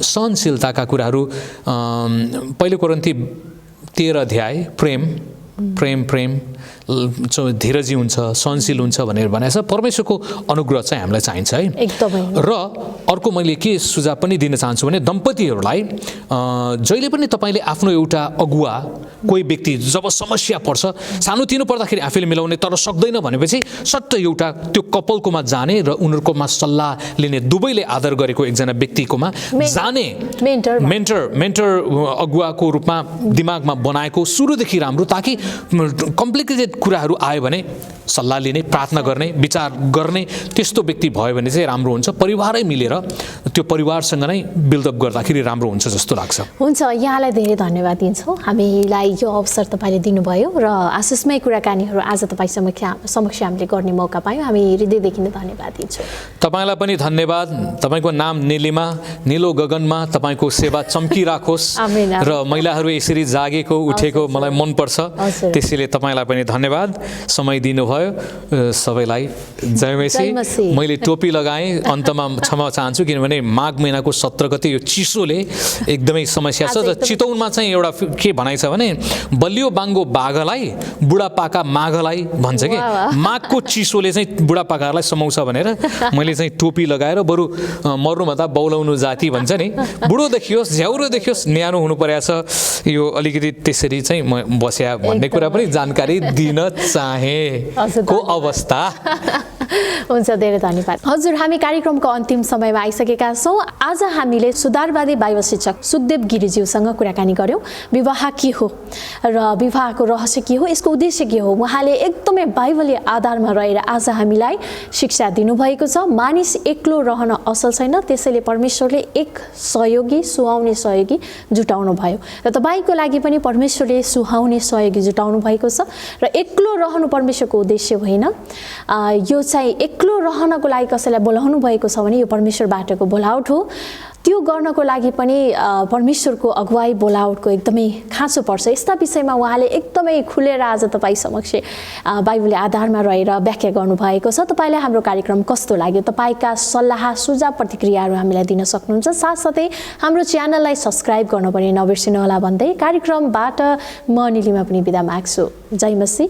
सहनशीलताका कुराहरू पहिलो कोरिन्थी 13 अध्याय प्रेम धीरजी हुन्छ, सहनशील हुन्छ भनेर भनेको छ। परमेश्वरको अनुग्रह चाहिँ हामीलाई चाहिन्छ है। र अर्को मैले के सुझाव पनि दिन चाहन्छु भने दम्पतिहरूलाई जहिले पनि तपाईँले आफ्नो एउटा अगुवा कोही व्यक्ति जब समस्या पर्छ, सानोतिनो पर्दाखेरि आफैले मिलाउने तर सक्दैन भनेपछि सट्ट एउटा त्यो कपलकोमा जाने र उनीहरूकोमा सल्लाह लिने, दुवैले आदर गरेको एकजना व्यक्तिकोमा जाने, मेन्टर अगुवाको रूपमा दिमागमा बनाएको सुरुदेखि राम्रो, ताकि कम्प्लिकेटेड कुराहरू आयो भने सल्लाह लिने, प्रार्थना गर्ने, विचार गर्ने त्यस्तो व्यक्ति भयो भने चाहिँ राम्रो हुन्छ। परिवारै मिलेर त्यो परिवारसँग नै बिल्डअप गर्दाखेरि राम्रो हुन्छ जस्तो लाग्छ। हुन्छ, यहाँलाई धेरै धन्यवाद दिन्छौँ। हामीलाई यो अवसर तपाईँले दिनुभयो र आशिषमय कुराकानीहरू आज तपाईँ समक्ष हामीले गर्ने मौका पायौँ। हामी हृदयदेखि नै धन्यवाद दिन्छौँ। तपाईँलाई पनि धन्यवाद। तपाईँको नाम नीलिमा, नीलो गगनमा तपाईँको सेवा चम्किराखोस् र महिलाहरू यसरी जागेको उठेको मलाई मनपर्छ। त्यसैले तपाईँलाई पनि धन्यवाद, समय दिनुभयो। सबैलाई जय मसी। मैले टोपी लगाएँ, अन्तमा क्षमा चाहन्छु किनभने माघ महिनाको 17 गते यो चिसोले एकदमै समस्या छ। र चितौनमा चाहिँ एउटा के भनाइ छ भने बलियो बाङ्गो बाघलाई बुढापाका माघलाई भन्छ कि माघको चिसोले चाहिँ बुढापाकाहरूलाई समाउँछ भनेर मैले चाहिँ टोपी लगाएर बरु मर्नुभन्दा बौलाउनु जाति भन्छ नि, बुढो देखियोस् झ्याउरो देखियोस् न्यानो हुनु परेको छ। यो अलिकति त्यसरी चाहिँ म बस्या भन्ने कुरा पनि जानकारी दिन चाहे को अवस्था। हुन्छ, धेरै धन्यवाद। हजुर, हामी कार्यक्रमको अन्तिम समयमा आइसकेका छौँ। आज हामीले सुधारवादी बाइबल शिक्षक सुखदेव गिरिज्यूसँग कुराकानी गऱ्यौँ। विवाह के हो र विवाहको रहस्य के हो, यसको उद्देश्य के हो, उहाँले एकदमै बाइबलीय आधारमा रहेर आज हामीलाई शिक्षा दिनुभएको छ। मानिस एक्लो रहन असल छैन, त्यसैले परमेश्वरले एक सहयोगी, सुहाउने सहयोगी जुटाउनु भयो र तपाईँको लागि पनि परमेश्वरले सुहाउने सहयोगी जुटाउनु भएको छ। र एक्लो रहनु परमेश्वरको उद्देश्य होइन, यो चाहिँ एक्लो रहनको लागि कसैलाई बोलाउनु भएको छ भने यो परमेश्वरबाटको बोलावट हो। त्यो गर्नको लागि पनि परमेश्वरको अगुवाई बोलावटको एकदमै खाँचो पर्छ। यस्ता विषयमा उहाँले एकदमै खुलेर आज तपाईँ समक्ष बाइबलले आधारमा रहेर व्याख्या गर्नुभएको छ। तपाईँलाई हाम्रो कार्यक्रम कस्तो लाग्यो? तपाईँका सल्लाह सुझाव प्रतिक्रियाहरू हामीलाई दिन सक्नुहुन्छ। साथसाथै हाम्रो च्यानललाई सब्सक्राइब गर्नु पनि नबिर्सिनुहोला भन्दै कार्यक्रमबाट म निलिमा पनि बिदा माग्छु। जय मसी।